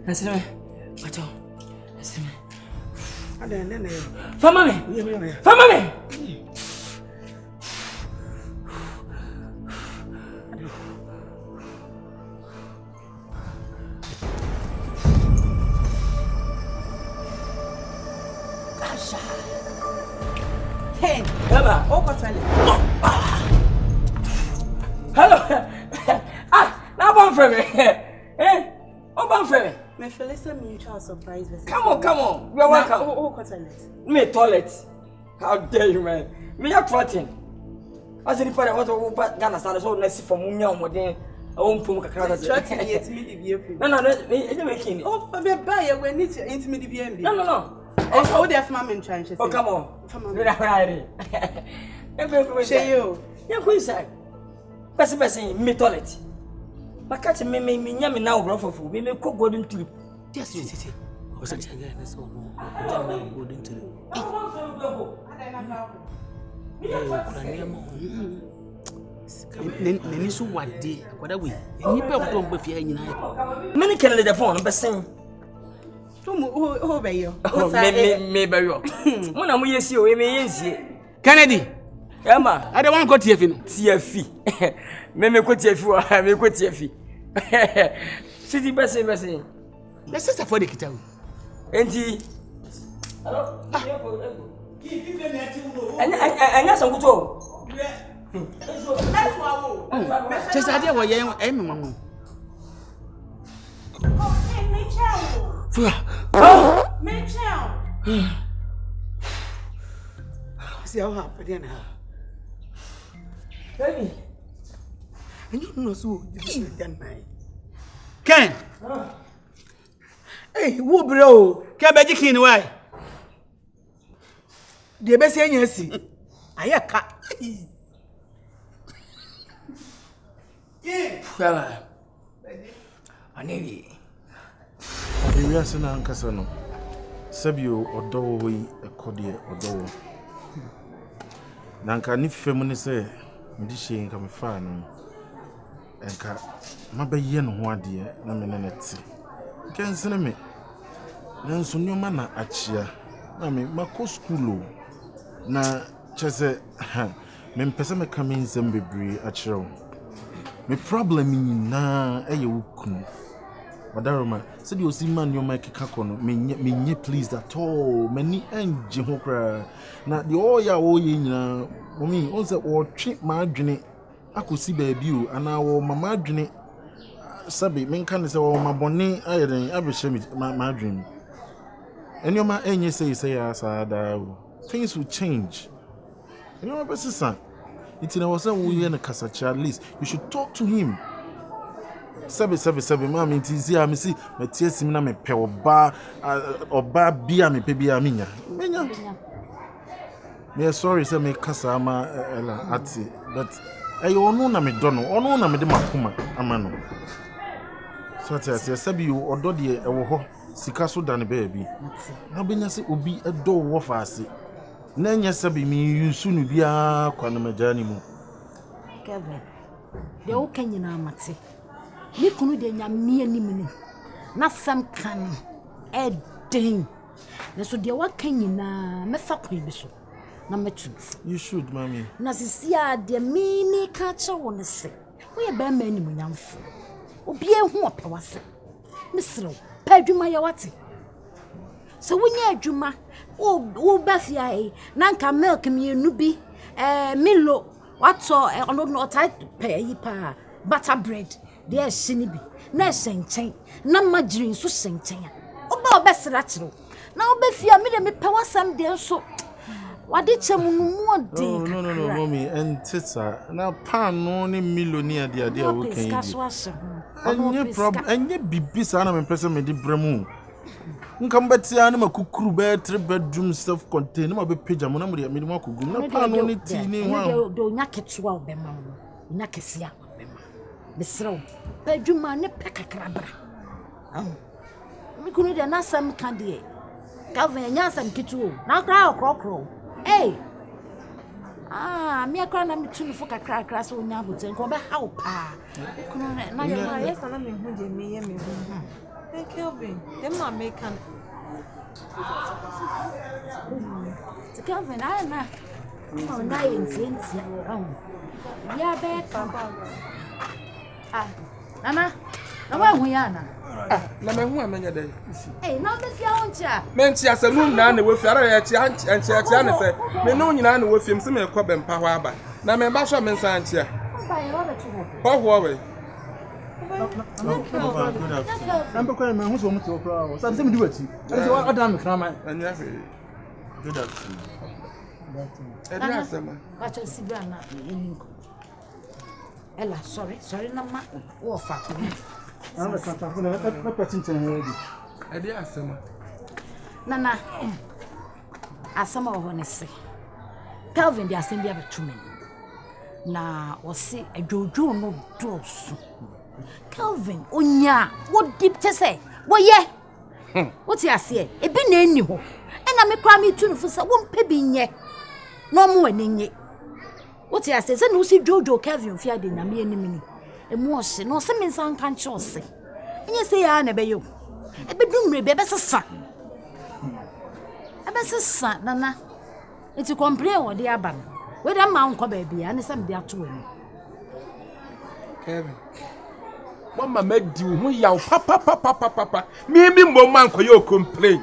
Nasema, Pacho. Nasema. Ada nene. Fama me. Kasha. Hey, Baba, hello. Now one for me. Oban frame. Me Felisa mutual surprise visit. Come on. You are welcome. Oh, toilet. Me toilet. How dare you, man? Me a threatening. As any part what to Ghana stand so let's see from Munya modern. I won't put Kakara. Threatening yet me No, it's making. Oh, but buy when it's intimate BNB. No. Oh, there's mama in China. Oh, come on. We're ready. Say you. You're going inside. Person, me toilet. But catch me nyame now bro for me cook golden tulip. Yes. O se changa na so no. Golden tulip. Neni so wade akwada we. Nipa ko don bafia nyina. Many can the phone be sing. Who be you? Me be you. Mo na mo yesi o me yensie. Kennedy. Emma, I don't want to go TFI no. TFI. Me ko TFI wa, me ko TFI. City bese. Let's just afford the kitchen. Enti. Hello. Anya sanguto. Just idea wa yen me mamu. Mitchell. See how happy now. Baby. And you know so done my. Ken. Hey, wo bro. Ke beji kin why? De be se anyasi. Ayaka. Baba. Anewi. We are saying Nkansah no. Sabio odo wo yi ekode odo wo. Nanka ni femu ni se mdi hye nka me fa no. Enka mabaye no ho ade na me ne ti. Kensene me. Nanso nyoma na achia. Na me mako school na chese me mpese me kame nsem bebre achiro. Me problem ni na eye wukunu. Wadaroma said you see man your mic kakono me pleased at all many enje ho kra na the oya nyina omi on say o twe ma adwene akosi baabi o ana wo mama adwene sabe men kan say wo mabone ayeden abehye mi ma adwene enyoma enye say asada things will change enyoma pesisa itina was say we na kasacha at least you should talk to him. Sabe mama ntizi a me si metiesim na me pe oba bia me pe bia minya menya me sorry say me kasa ma ela ati but Ayo ono na me dono, ono na me de makoma amano. So ati sabi you odo de ewo ho sika so dan baby. Na benya se obi edo wo faase. Na nya sabi mi yusu nu bia kwana majani mu. Kevin. De o kanyina amate. Ni kunu de nya me anim ni. Na sam kan edin. Na so de wa kanyina me fa kwan bi so. Na metu. You should, mommy. Na sisia de mini catch won se. We be ma anim nyamfo. Obi ehu opewase. Misro. Pa adwuma ya wate. So wonya adwuma, wo bafia e, na nka milk mienu bi, Milo, wato ono no type pay yi pa, butter bread, de shini bi. Na senchen, na magiri so senchen. Oba obesra kiro. Na obafia me de me pe wasam de so. Wade chemu no de. No, mommy, and tita. Na pan no ni millionaire dia wo kan yi. Anye problem, anye bibi sa na me pese me di bremu. Nkambati ana makukuru be 3 bedroom self contained ma be page mo na mo de me mo akugum na pan no ni ti ni wa. Do nya ketua obema no. Nya kesia obema. Besrew. Bedroom ne pekakra bra. Me kunu de na sam kan de. Calvin nya sam ketu. Na kra okrokro. Hey. Me akra na me tunu fo kakra so nya boten ko be how pa. Kunu na yes na me hu de me ye me hu. Thank you, Kelvin. Them not making. Kelvin, I am not. Oh, nice. Yeah, back. Nana, now we are now. Na me hu amanya dai. Hey, no be fia oncha. Me ntia asemu na we fiara ya chi ancha ne se. Me no nyina na we fiem se me kɔ bempa hɔ aba. Na me ba so me nsa ancha. Ba ye wa betu ho. Ho we. I'm going to home to a so I'm do it. I don't know. And yes, good afternoon. What you see, Brana? Ella, sorry, Nama. Oh, fuck. I'm not touching to I dear Asama. Nana, Asama, honestly. Calvin, the assembly of a 2 men. Now, or see a Jojo no doors. Calvin, onya, what deep to say? Well, yeah. What's your say? A bin any ho. And I may cry me too for some pebbing yet. No more than ye. What's your say? No see Jojo Calvin feared in a mere enemy. A more say, no some in some can't say. And you say, I never you. A bedroom rebel, a son. A best son, Nana. It's a complaint or the aban. Where a mount baby and some there to him. Kevin. Mama make you who yaw papa. Me mo man ko yo complain.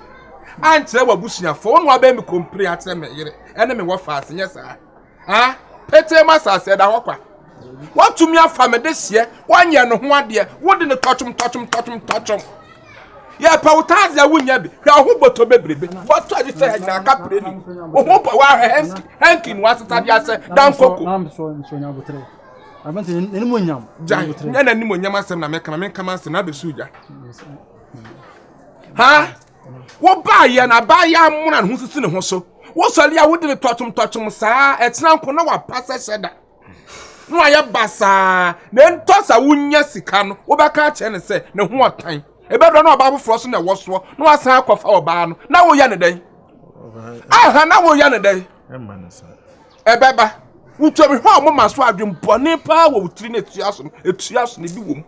Antre wa busuya fo no aba me complain atre me yere. Ene me wo fast nya sa. Ha? Pete masa se da hokwa. What to me afa me this year? 1 year no ho ade. Wo de ne touchum. Ya pa utazi ya wunya bi. Hwa ho boto bebrebe. What to adi say na ka pre ni. Wo ho pa wa hankin wa tata dia se dan koko. I'm so nya botre. I went in Munyam. And then Munyam na meka man na be suja. Ha? Wo ba ye na ba ya amuna hu sisi ne ho so. Wo sori ya wo de touchum saa etina nko na wa pasa sheda. No aye basa na ntosa wunya sika no wo ba ka che ne se ne ho otan. E be do na oba foforo so na wo so no asan akofa oba no na wo ya ne dan. Aha na wo ya ne dan. E man sa. E beba Utomi ho mo maso adwem bone pa wo utiri na etuaso ne bi wom.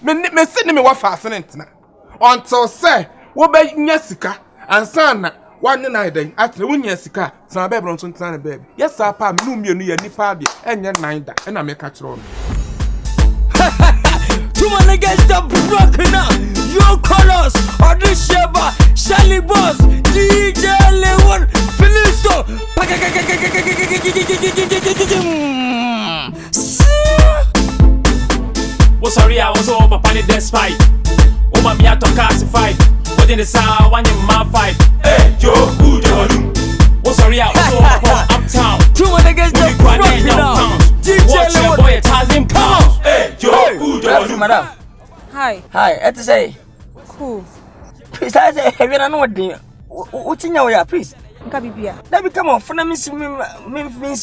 Me se ne me wa fa asent na. Until say wo be nya sika ansa na wanne na idan atre wo nya sika san be bron so ntan na baby. Yes apa me no mienu ya nipa de enye nan da na me ka kire on. Two man against the broken up. Your colors or the Sheba, Shelly Boss, DJ Lewin, Philisto. Oh sorry, I was all my funny despite. Oh my mia to classified. But in the sound one in my fight. Hey Joe, who do? Oh sorry, I was all my uptown. Two man against the broken up. DJ Lewin, boy, 1,000 pounds. Hey Joe, who do? Madam. Hi. Hi, say. Cool. Please, I say, have you know what's in your please? Nkabibia. Let me come on, for me,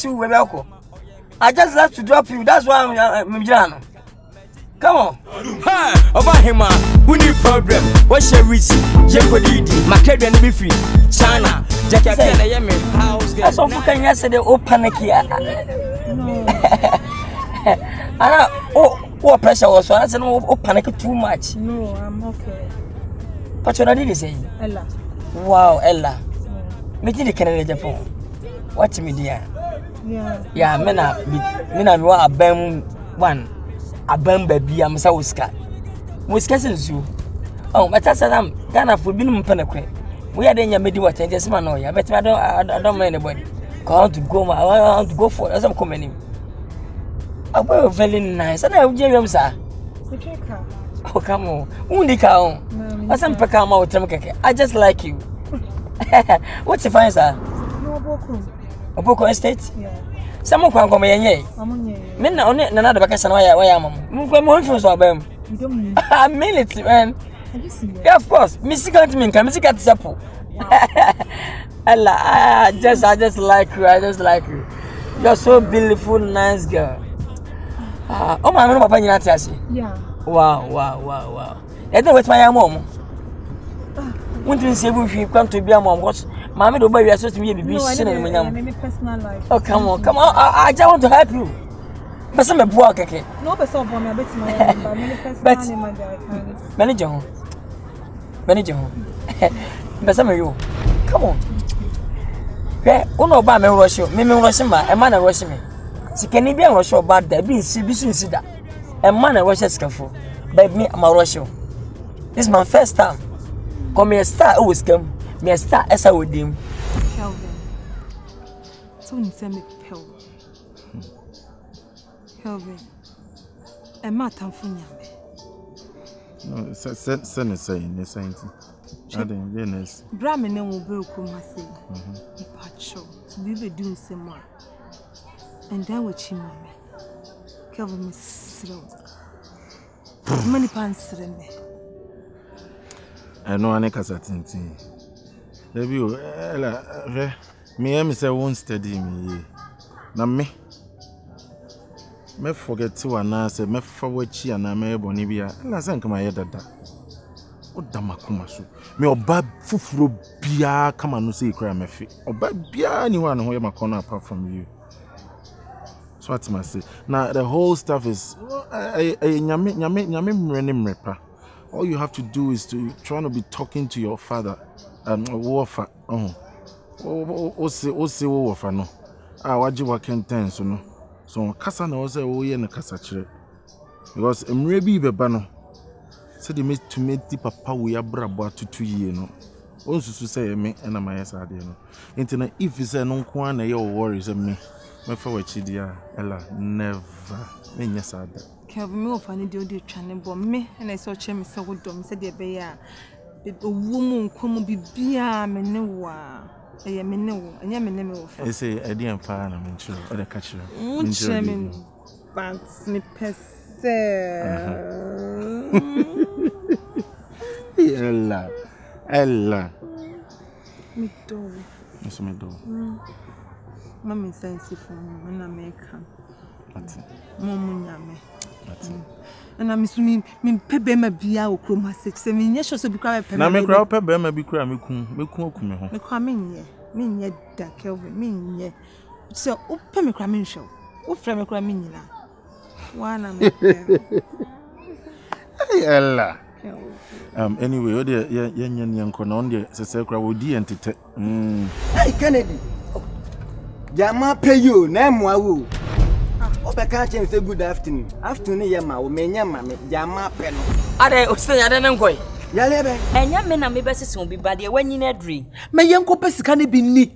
you welcome. I just left to drop you. That's why I'm Jano. Come on. Hi, over him, who need problem? What's your reason? Jeopardy, my kid and be free. China, Jack, I am house. That's all for yesterday. Oh, panic here. Oh, pressure was so I said, oh, panic too much. No, I'm okay. But what did you say? Ella. Wow, Ella. Meeting the Canadian Japan. What's me, dear? Yeah, Mena, you are a bam one. A bam baby, I'm so scared. Whiskers you. Oh, but I said, I'm Ghana for being penacre. We are in your middle what I just man. I bet I don't mind anybody. I want to go for as I'm coming. I will very nice. And I will give him, sir. Oh, come on. Unica. I some pecama with Temke. I just like you. What's the fine, sir? No, a book estate? Yeah. Someone can come in. Men on another vacation. Why am I? More for them. I mean it, man. Yeah, of course. Missy can't mean, come see at Sapo. I just like you. I just like you. You're so beautiful, nice girl. Oh, my papa, you not yeah. Wow. I don't wait my mom. Won't you say if you come to be a mom? What? Mammy, the baby, I supposed to be a baby. Personal life. Oh, come on. I just want to help you. But some poor cake. No, but some women, but my personal manager. But some of you. Come on. Yeah, no, but me rush you. Me rush him, a man rush me. See, can you be a rush or bad? There be see that. A man rushes careful. But me, I'm a rush you. This is my first time. Come here, star always come. Me a star as I would him. Kelvin. So you say me Kelvin. A matter for you. No, send it saying the same thing. I didn't yes. Brahmin will be Kumasi. Pacho. We will do some more. And then with him, Kelvin is slow. Many pants in me. I know I can't say Debbie, me say won't steady me. Now me forget to announce me forward chi and I may bonibia. And I think my head that. O damakumasu. Me oba fufuro bia come and say cry me fi. Oba bia anyone who my corner apart from you. So what must say? Now the whole stuff is nyame. All you have to do is to try to be talking to your father and warfa. Say warfa no. Waji waken tense no. So kasa na ose wo ye na kasa kire. Because emre bi beba no. Say they to make the papa we abrabo atutu ye no. Onsusu say me na my asa de no. Intina if you say no nko na ye worries me. Me fa wachi dia ella never. Me nyasa da. Kelvin, me ofani de odi twane bo me na so che me se wodom se de be ya owu mu nkomu bibia me ne wa eye me ne wo anya me ne me wo fa say e dey empa na me nchiro e dey catch you me but me pese ella me do me do mama sense for me na me kan Momu nyame. And I'm assuming me pebe ma bia okroma 6. Me nye so bi kwa pebe. Na me kwa pebe ma bi kwa me kun oku me ho. Me kwa me nye da Kelvin me nye. So o pe me kwa me nhwe. O fra me kwa me nyina. Wana me. Hey Allah. Anyway, o de ye nko na on de sese kwa wodi entete. Hey Kennedy. Jama pay you na emwa wo. Ope can't say good afternoon. Afternoon, Yama, or Menyama, Yama Pen. Are they stay at an envoy? Yalebe, and young men are maybe won't be bad when you need dream. My young copes can be neat.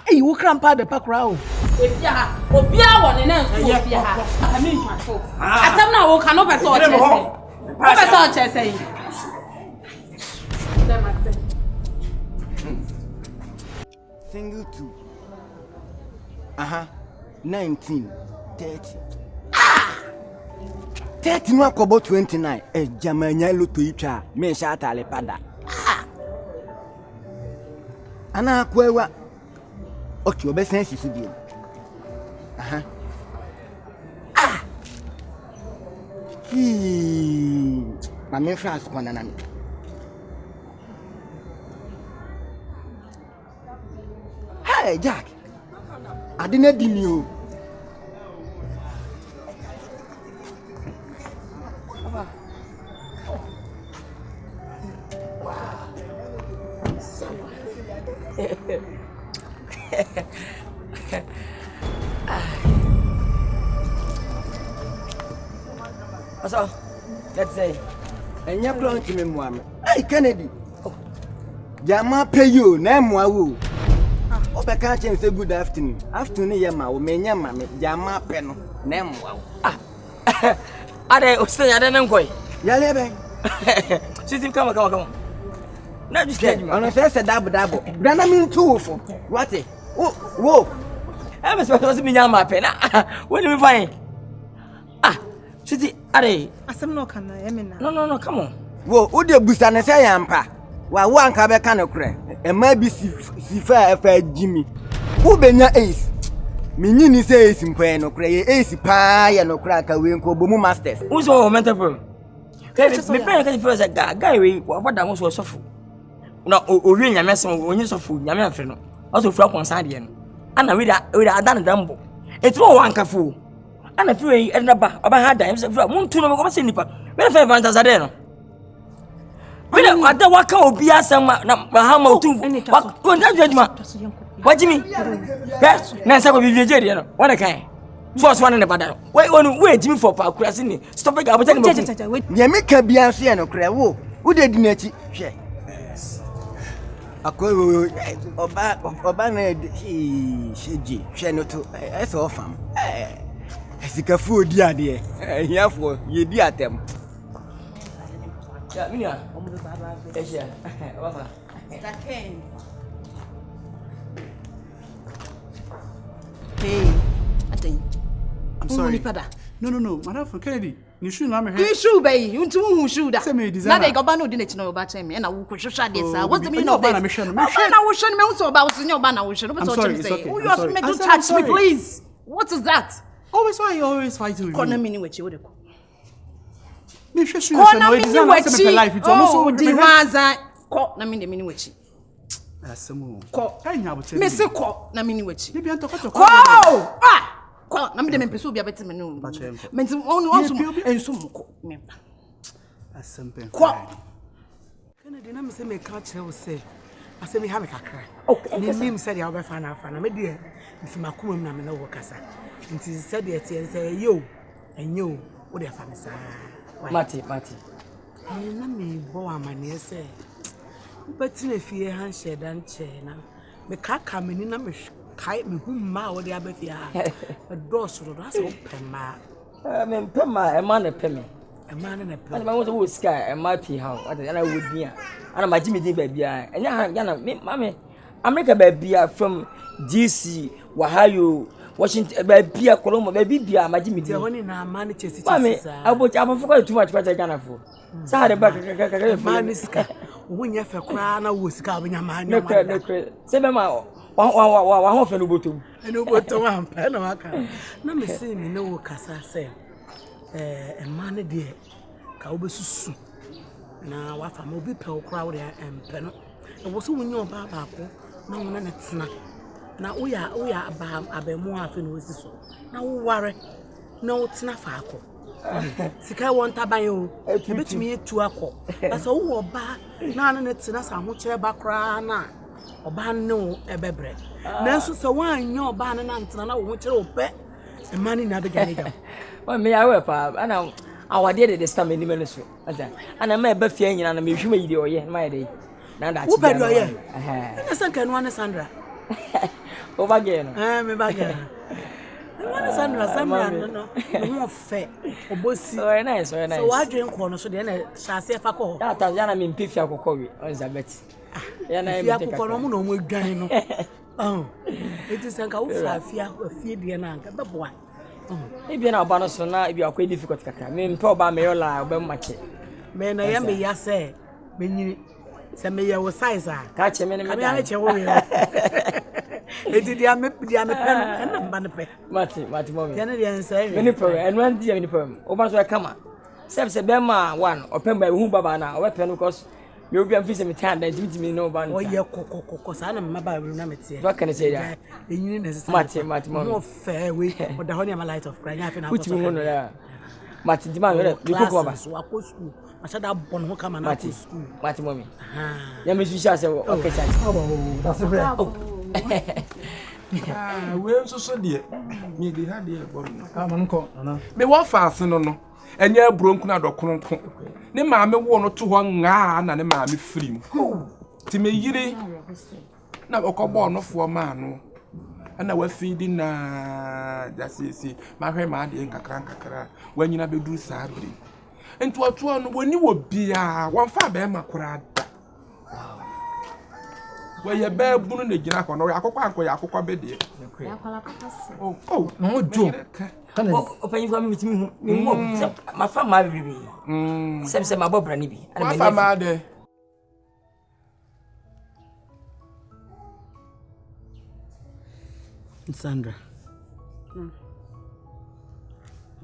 Hey, you cramp out the pack row. If ya, or be one and then, I mean, I don't know, can over saw Chessay. Single 2. 19. 30. 30 no akobo 29. Jamanya loto itwa me sha atale pada. Ana akwewa. Okay, obesen sisi bi. Mame France kwana na me. Hey Jack. I didn't dim you. So, let's say, and you're going to me, Mamma. Hey, Kennedy. Jama pay you, name Wawu. Opa can't say good afternoon. Afternoon, Yama, or Menyama, Jama Pen, name Wow. Are they stay at an uncle? Yalebe. Sit come on. Not just get on a first double. Brana mean two for what? Whoa. I'm supposed to be Yama Pen. When do we find? City, are they? No, come on. Whoa, would you boost an essay, Ampa? Well, one cabe can crack, and maybe see fair Jimmy. Who been your ace? Minini says in Pay no cray, ace pie and no crack away and Kobumu masters. Who's all mental problem? Me pay first a guy, what that was so full. No, Urian, a mess when you so full, Yaman, also from one side. And I read a done dumbo. It's all one cafu. And if you end up about her, won't too much of a nipper. Where the fantas are there? When I don't walk out, be as some Mahamo too. What do you mean? Yes, Nancy will be vegetarian. What I can. First one in the battle. Wait, Jimmy for Parkrasini. Stop it. I will tell you. Yamika Bianciano Cravo. Who did not share? A cool Obana, she Shanoto, I saw fam. Sika food, dear. Here for ye dear them. Yeah, Minia. Hey, I'm sorry. No, Madam from Kennedy. You should not have you should be. You too should. Now they got banned didn't know about me, and I will push this. What's the meaning of this? I'm sorry, Don't touch me, please. What is that? Always why you always fight with me. Corner meaning with you. Corner meaning with you. Oh, Divaza. Corner meaning with you. Asamu. Mese ko na mini wachi. Bibi antoko. Ko! Na me dem peso bia betem no. Menti onu enso mko. Memba. Asempe. Ko. Kennedy na me se me ka kire wo se. Ase me ha me kakra. Ni nim se dia obefa na afa na me de nti makomam na me na wo kasa. Nti se de tie se yo. Enyo wo de afa me sa. Mati. Na me bo amane se. But in a fear handshake and chain, me kaka meni na me kai me humma or the abethia. A door so that's open ma. Me pema, a man a pemi. A man and a pemi. And I want to sky and my pea house, and I would be. And my Jimmy baby, and Yana, mammy, America baby from DC, Ohio, Washington, baby, Colombo, baby, my Jimmy, the one in our managers. Mammy, I forgot too much what I can afford. So I had a back maniska. When you for crown, I was coming a man. No, say, Mamma, one for the bottom. I know what to one pen or can. No, me see me no cassa say. A man, dear, Cowbusu. Now, what I'm a bit crowd and pen. It was when you're Baba, no one at snack. Now we are about a more often with this. Now worry, no, it's not far. Sika want to buy you. Bet me to a call. That's all ba. None it's not some much background. Or ban no a bebre. Nancy so one your ban and answer now which will bet the money never get. Well, me, I will, Pap, and I did this time in the ministry. And I may be fearing and I'm sure you do, my day. Now that's what I am. I can one Sandra. Over again. Me back again. Sandra, no fair. Very nice. So I drink corner so then shall say for call. That Yana mean Pifia Cocovi, Elizabeth. Yana, no more gun. Oh, it is a fear, dear Nanka, but boy. If you're not bonus for now, if you are quite difficult, I mean, poor Bameola, or Belmache. Man, I am a say, when you send me your size. Catch him in a minute. It did the pen and a Mati, Kennedy and say, and one dear in the poem. Over to a camera. Se bema one open by who baba na o pen because me obi am fi se me tan da me no ban. Oh ye kokokoko sa na mama ba na mete. What can I say ya? Enyi na se. Mate mo fair we o da ho na light of cry na fi na put me on ya. Mate di man we ko baba. So akọ school. Ma sha da bon ho kama na school. Mate mommy. Ya me shisha se okay chan. Oh, that's a very. We so de me dey ha dey ebo no. Man ko ana. Me wa fa ase no no. Enye bronku na dokronko. Ne maame wo no to ho nga na ne maame firim. Ti me yire na okọbọ no fo ma no. Ana wa feedi na jasisi ma hwe ma de nkakra wanyina beduru saabri. Ento oto no woni wo bia won fa be makora da. Weye be bunu na gina ko no akokwa anko ya akokwa be de. Oh, no jo. Open for me to me my family baby. Sem my bobra ni bi. My family. Sandra.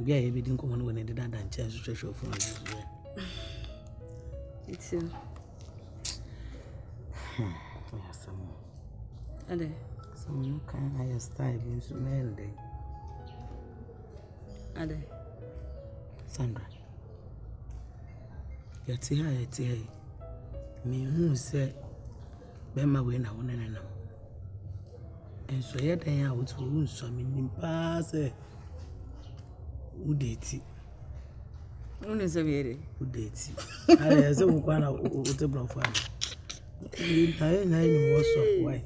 Yeah, you didn't come on when I did that and chance to show for us. It's you. Ade. Some kind of style in smell day. Ade. Sandra. Yati hai. Me who say Bema we na wona na. En so ye dan ya wotu won so me nimpa se udeti. Una sabiere. Udeti. Ale ze wo kwa na o te bro fa. Na ni wo so why.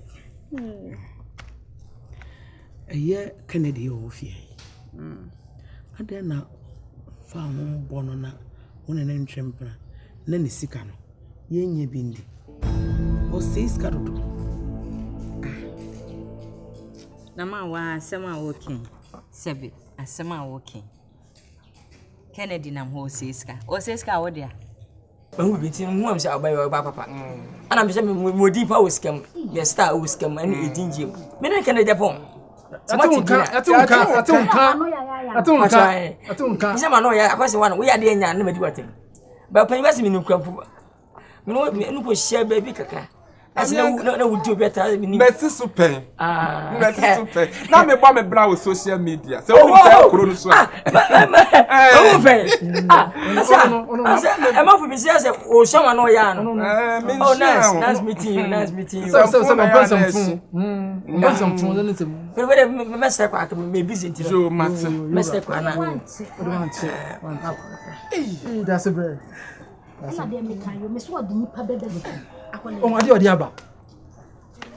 Eye Kennedy o fie. Ade na fa ho bono na wona na ntwempra na ne sika no ye nya bindi. O se sika dodo. Na ma wa asema working. Sebe asema working. Kennedy na ho se sika. O se sika wo dia. Ba hu binti mu am se abai wa papa. Ana me se me di pa o scam. Me star o scam and e dinje. Me na Kennedy Japan. Atunka. Isa ma no ya akwase wan we ya de nya na medi watem. Ba pan ba se me nu kwapu. Me no ko share baby kaka. Asina na wudi obeta me Merci super. Merci super. Na me ba me bra with social media. Se o be kuro no so. O be. Asa ma fu bi se o shama no ya no. Oh nice meeting you. So my person fu. Person fu no se. Pero me step kwa me busy ntira. Jo mate. Me step kwa na. That's a bread. Ela de me kan yo me so odi nipa bebe. Oh, adi aba.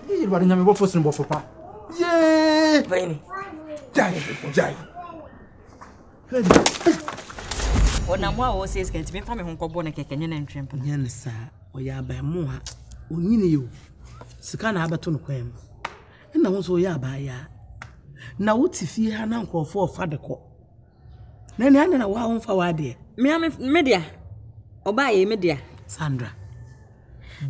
Yi ba nyame bo fosin bo fopa. Ye! Bani. Jai. Ona mo a wo se skent me fa me honkobo na keke nye na ntwempa. Nye ne sa o ya ba mu ha. Onyine yo. Sika na abeto no kwam. Na wo so ya ba ya. Na wo tifie ha na nkofo ofa de ko. Na ne ana na wa won fa wa de. Media. Oba ye media. Sandra.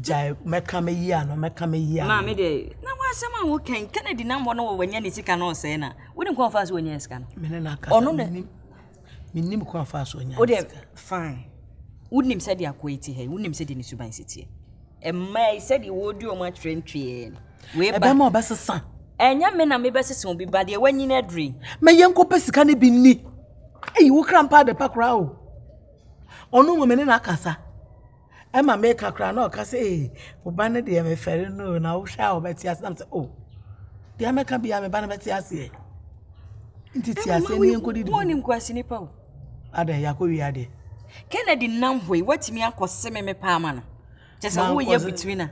Jai meka me yi ano. Ma me de na wa asema wo kan Kennedy na mbo no wo wanya ne sika no se na wo de kon fa so wanya sika no me na aka ono ne minnim kon fa so wanya o de fine wo nim se de akoiti he wo nim se de ne suban sitie e mai se de wo du o ma trentwie we ba e ba ma obesesa enya me na me besesa obi ba de wanyi na dri me yenko pesika ne bi ni ei wo krampa de pakra o ono mo me na akasa Emma make a crown or say, for banner de me ferry no, now shall Betty as something. Oh, the American be a banner Betty as ye. Inti as any good morning question. Ada Yakobi ade. Kennedy Namway, what me uncle semi palman. Just a way between her.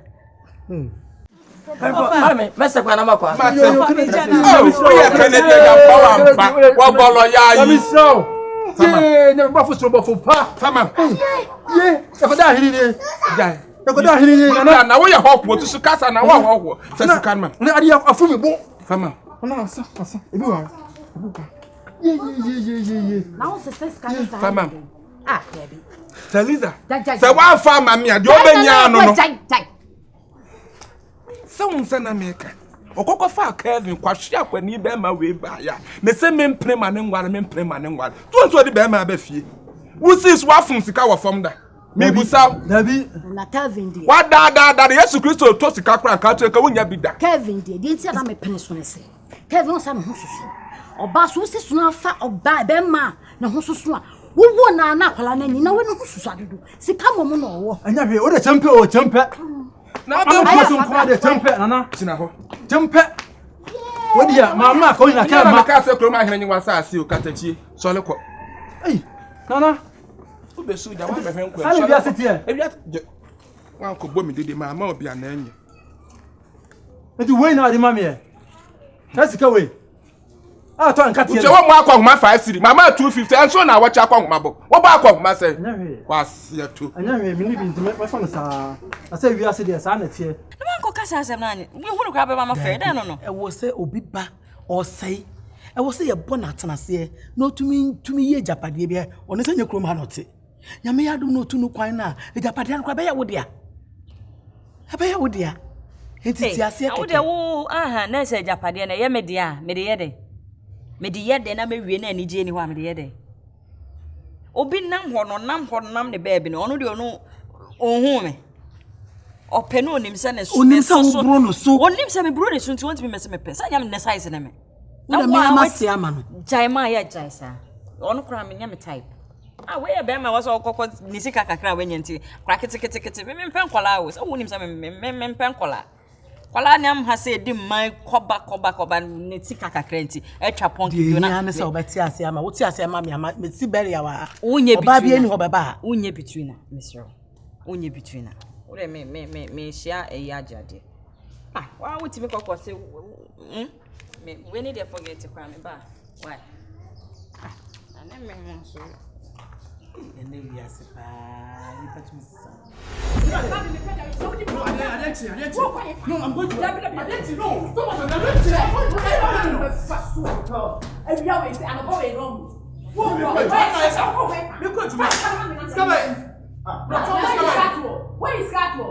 Master Panama. Never buffers for pa. Fama. Yeah, if I hear it, I hear it. Now we are hot, what to Casa and our walk. Says Carmen. I have a full book. Fama. No, sir. Everyone. Yeah. Now, success can Fama. Ah, baby. Teliza. So, one farmer, me, I don't know. Some send America. Okoko fa Kevin kwahwe akwani be ma we ba ya me se me mpre ma ne ngware me mpre ma ne ngware to nso de be ma ba fie Who sees what from sika wa from da? Me busa. Nabi. Na Kevin dey. What da Yesu Kristo to sika kra nka to ka wonya bi da. Kevin dey. Dey ntia na me pene so ne se. Kevin on sa me ho susu. Oba so si so na fa oba be ma na ho susu a. Wo na kwala na ni na we no ho susu adodo. Sika momo na owo. Anya be o de champe o champe. Na be ko so de champe nana. Tina ho. Champe. Wodia mama ko ina ka ma ka se kro ma hene nyi wansa asi o katachie. So le ko. Ei. Nana. O be su da wa be hwen ko. Ani bia setie. E bia wan ko bomi dede ma ma obi ana enye. Eti we na adi mama e. Kasika we. Ah to anka tie. Uche wo mo akwa homa 5 mama 250 enso na wacha akwa homa bo. Wo ba akwa homa se. Kwase to. Anya we mi ni bi ntime me fa no sa. Asa wi ase de sa na tie. No man ko kasa asem na anye. We hunu kwa be mama fe da no. E wo se obi ba o sei. E wo se ye bo na atenase na tumi ye japade bia. Ono se nye krom ha no te. Nyame ya dum no tu no kwan na e japade no kwa be ya wo dia. E be ya wo dia. Enti ti ase wo de wo aha na se japade na ye me dia, me de ye de. Me de ye de na me wie na ani je ni ho a me de ye de. Obi nam ho no nam ne baabi no ono de ono ohun me. Ope no onim se ne so. Onim se wo bro no so. Onim se me bro ne so nti won ti me se me pe. Sa nyam ne size na me. Na me ama se ama no. Jai ma ya jai sa. Ono kra me nyam type. Ah we be ma was okoko ni sika kakra we nyanti. Kra kete me pen kola wo. So wonim se me pen kola. Kola nyam ha se di man koba ne sika kakra nti. Etwa ponki bi na. Na se obeti ase ama. Wo ti ase ama me ti bere ya wa. Unye between. Oba bi eni ho beba. Unye between na, Mr. Unye between na. Ore me share e ya jade. Ah, wa wo ti me kokko se me we need to forget to cry me ba. Why? Ah, me so. Ene wi ase pa, ni patu misa. No, I'm going to. No, stop Where is Kwadwo?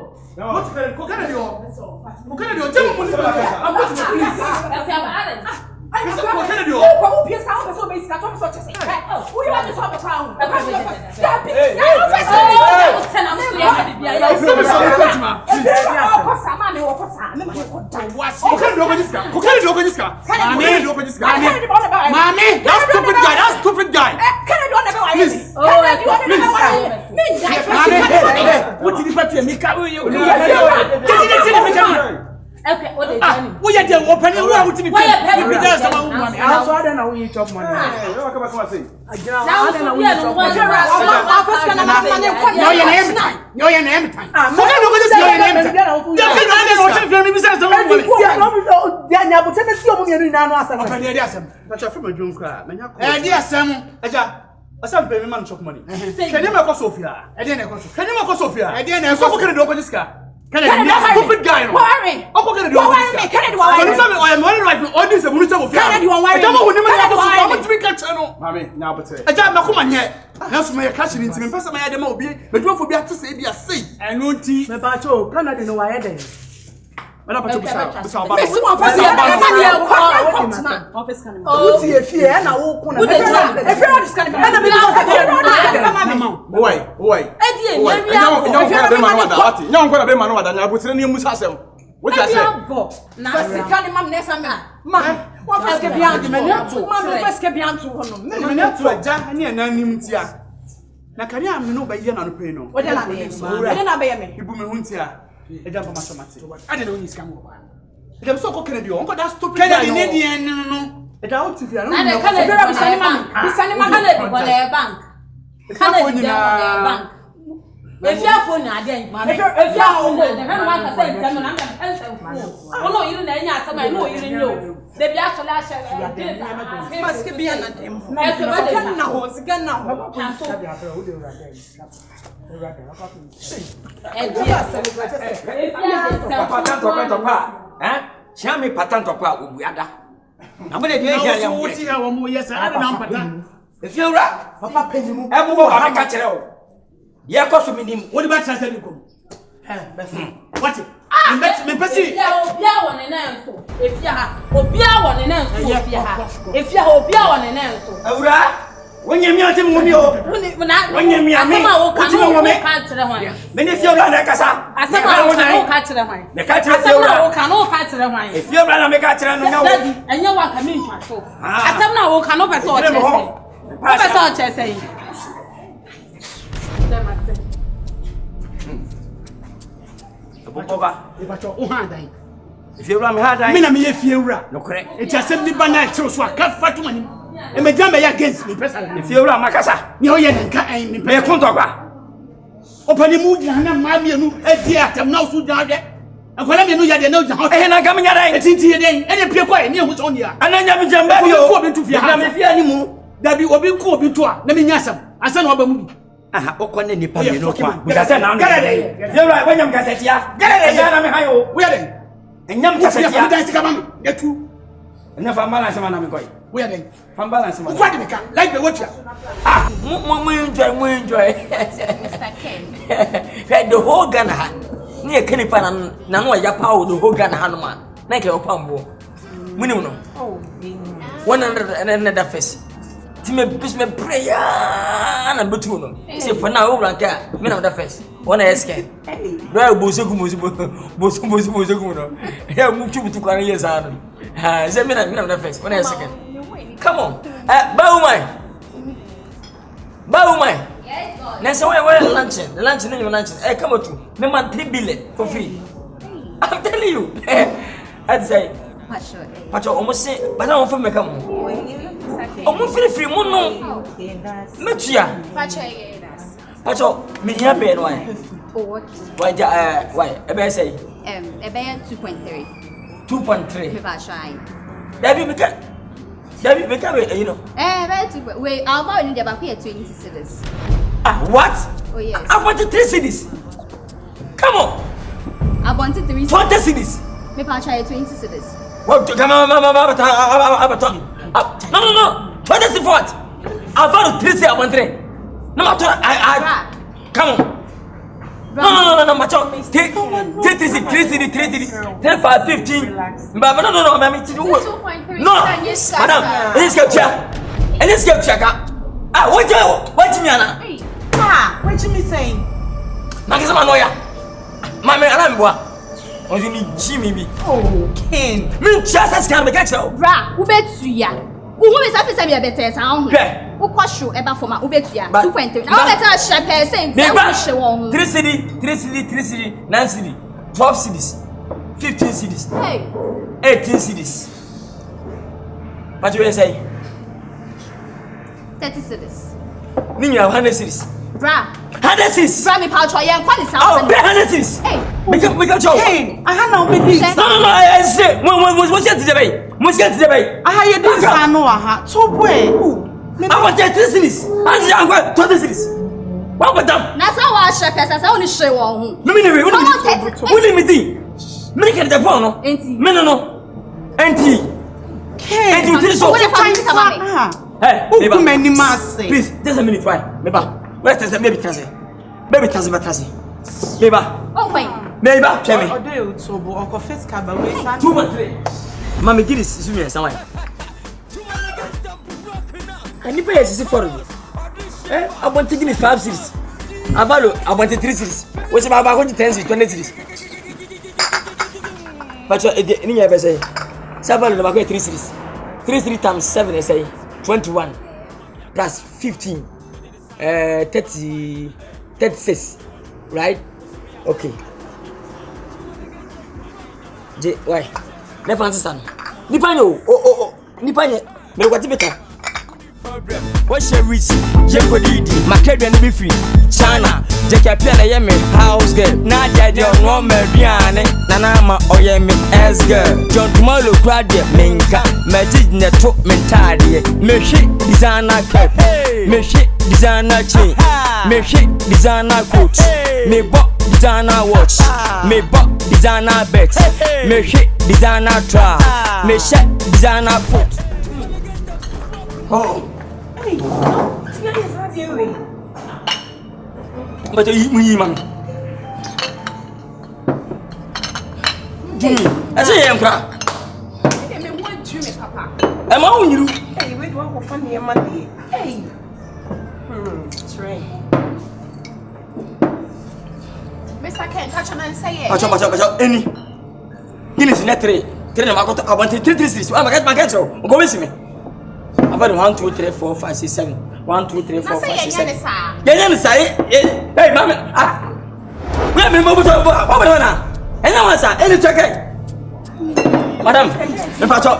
That stupid guy. Please. What did you put me? Okay, what they doing? We are there opening. Why would you be there? Someone money. I saw them now. We talk money. Come on, say. Now we are no one. No, your name time. No, your name time. No, this is your name. You can watch film. Maybe say someone money. They are now. But tell us your money now. Answer. Okay, dear Sam. That's your film. Don't cry. Dear Sam. Aja. Asa pay me man chop money. Can you make us Sophia? Can you make us Sophia? So what can you do with this car? Kennedy, stupid guy. Worry. Uncle Kennedy, worry. Kennedy, worry. I am worried right all this is a Kennedy, worry. I don't want to want to be catch channel. Mami, now but I don't know come here. Now so my catch into me person my dem obi. Me do for be to say be a say. I know ti. Me ba cho Canada no why there. Mala pa cho busa ba. This one for say office can. Who ti e fie na wo ko na. Everyone is coming. And the Why? Now gonna be man wada na botire ni musa asem. What you say? Na sikani mam nessa ma. What first ke biantu? Mam first ke biantu hono. Me na tu aja ne ananim tia. Na kare am no ba ye na no pay no. What na be? What na be me? Ibu me huntia. Eja pa masomate. Ade na oni scam wo ba. Eja so ko Kennedy o. Onko that stupid guy. Kennedy ne die no. Eja o TV no. Na Kennedy bisani mam Kennedy go na bank. Kennedy go na bank. If you have phone, I didn't. If you have phone, the hand one can say, I'm not oh, no, you didn't know. I know you didn't know. They actually asked must be an Yeah, cause me nim. What about Santa Nico? What? Me pesi. If you one and answer. If you one and answer. If you one and answer. Aura? When you meet him, when you meet me, Minister of Kasa, I said, I will catch the wine. The catcher cannot catch the wine. If you're going to make a catcher, no, and you want to mean I said, now cannot pass all chess. If you're hard, I mean, I'm here. No, correct. It's a 70 banana, so I can't fight money. And my jump against me, President. If you're Macassa, you're young, and pay a contract. Open the mood, and I'm my new theater, now to die. And when I know you know the house, and I'm coming at it, it's here, and you pay quiet near who's on here. And then I'm jumping to Fiam anymore. That be what we call me to let me yasam. I said, what movie. Ah, Okan in the Pammy, no, but I said, I'm you're right, when I'm Gassetia, get it, I'm high, wedding. And young Gassetia, come, get two. Enough of balance, I'm going. Where then? From balance, like the watcher. Ah, we enjoy. Mr. Ken. The whole Ghana. Near Kenipan, Nano Yapao, the whole Ghana Hanuma. Like your pambo. Minimum. Oh, 100 and another face. Timmy Bismarck prayer and a button. Say for now, Blanca, men of the face. One escape. Well, Bosukuno. Here, move to Korea's arm. Zemin of the face. 1 second. Come on. Baumai. Next way, we're lunching. The luncheon, you're lunching. Hey, come on to. Me man 3 billion for free. I'm telling you. I'd say. Pacho, almost say, but I don't feel me come on. Almost free, mono. Metia. Pacho, me here, Ben, why? Why, I say? 2.3. 2.3. Debbie, become you know. Wait, I'll buy you about 20 cities. Ah, what? Oh, yes. I wanted 3 cities. Come on. I wanted 3 cities. 20 cities. Maybe I'll try 20 cities. What? Come on, no. 20 cities what? I found 3 cities. I want 3. No, I. Come on. No, macho. Take 3 cities. 10, 5, 15. But no, ma'am. It's 2.3. No, madam. Let's get check. And let's get check. Ah, what me, Anna? Ah, what you me saying? Nakisa manoya. Mama, anamwa. Only me Jimmy. Oh, Ken. Me just can make it. Bra, who bet you ya? Who is that? Say me better sound. Who cost you ever for my who bet you ya? 2.3. Now better share saying. 3 cities, 9 cities, 12 cities, 15 cities. Hey. 18 cities. What you say? 30 cities. Meaning 100 cities. Bra. 100 cities. Bra me power try and quality sound. Oh, 100 cities. Hey. We can show. Hey, I have no baby. No, I say. What's your today? What's your today? I have you do I know I so boy. I want 3 cities. I'm going 20 cities. What with them? That's how I share person. I only share one. No, Make it the phone, no? No. Auntie. Hey, you tell so. Hey, please, just a minute, why? Maybe. Where is the baby Tazi? Baby Tazi. Oh, wait. Maybe, tell me. 2.3. Mommy, give this to me, someone. And you pay a for me. I want to give me 5 cities. I want 3 cities. What's about 10 cities, 20 cities? But in your say, Savannah about 3 cities. 3 times 7 is 21 plus 15, 36, right? Okay. Why? Never understand. Nipano, Nipane, me what better. What's your reach? Jeopardy, my career and be free. China, Jackie Piana, Yemi, house girl. Nadia, John Woman, Biane, Nanama, or Yemi, as girl. John Tomorrow, Kwadwo, Minka, Magic, Neto, Mentadi, Meshi, designer cap, Meshi, designer chain, Meshi, designer coat, me bought designer watch, me bought designer bet, Meshi, designer trap, Meshi, designer foot. Oh. But you, man. I say, I'm crying. Am I on you? Hey, we don't have funny money. Hey, Train. Mr. Ken, catch on and say it. Pacho, any. He is net 3. Tell him I got about 3 3 I'm going to get you. Go with me. About 1 2 3 4 5 6 7. 1 2 3 4 5 6 7. Hey, mama. Where me move to over now? And now answer any check. Madam, Pacho.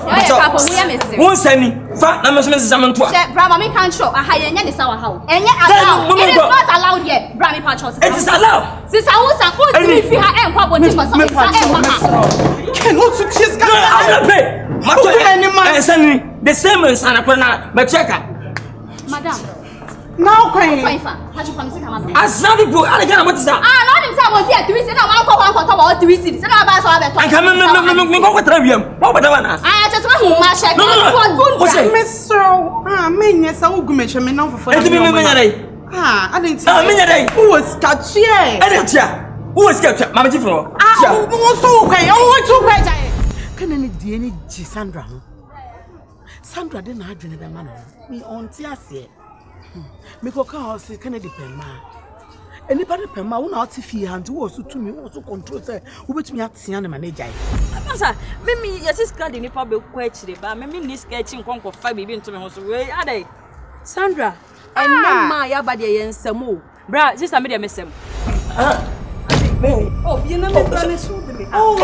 Won't send me. Fat number seven to Brahma, me can't show. I hire any sour house. And yet, it is not allowed yet. Brahmi Pacho. It is allowed. Since I was a good if you have and what was Cannot success. I'm not pay. Macho, send me the same as Anna, but check out. Madam. Now, Queen. As some people, I can't what is that? Ah, not himself was here 3 cities. I want 3 cities. And I saw that. I can't remember what Travium. What about one? I just want to match it. No, Miss Row. Ah, men, yes, I will mention me now for Ah, I didn't say. Who was catchy? I didn't check. Who was catchy? Mamma Tifro. Ah, what's okay? Oh, what's okay? Can any DNA Sandra? Sandra didn't have the man. Me on Tiasia. Me go house Kennedy Pema. Anybody Pema who not if he and who also to me also control say who bet me at Sian manager. Sir, me yes is card in public question but me this sketching conquer 5 baby into me house way are they Sandra and ma ya ba dey ensemo bra sister me dey mesem oh you know me promise you me oh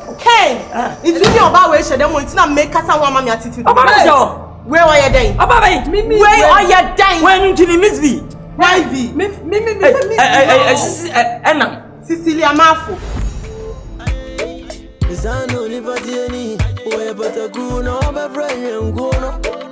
okay it's you about we share them it's not make kasa wa ma me attitude where are you then? Where are you then? When you miss V? Why V? Me Cecilia Mafo. Is I no liberty any? Where but a good no, but friend and go no.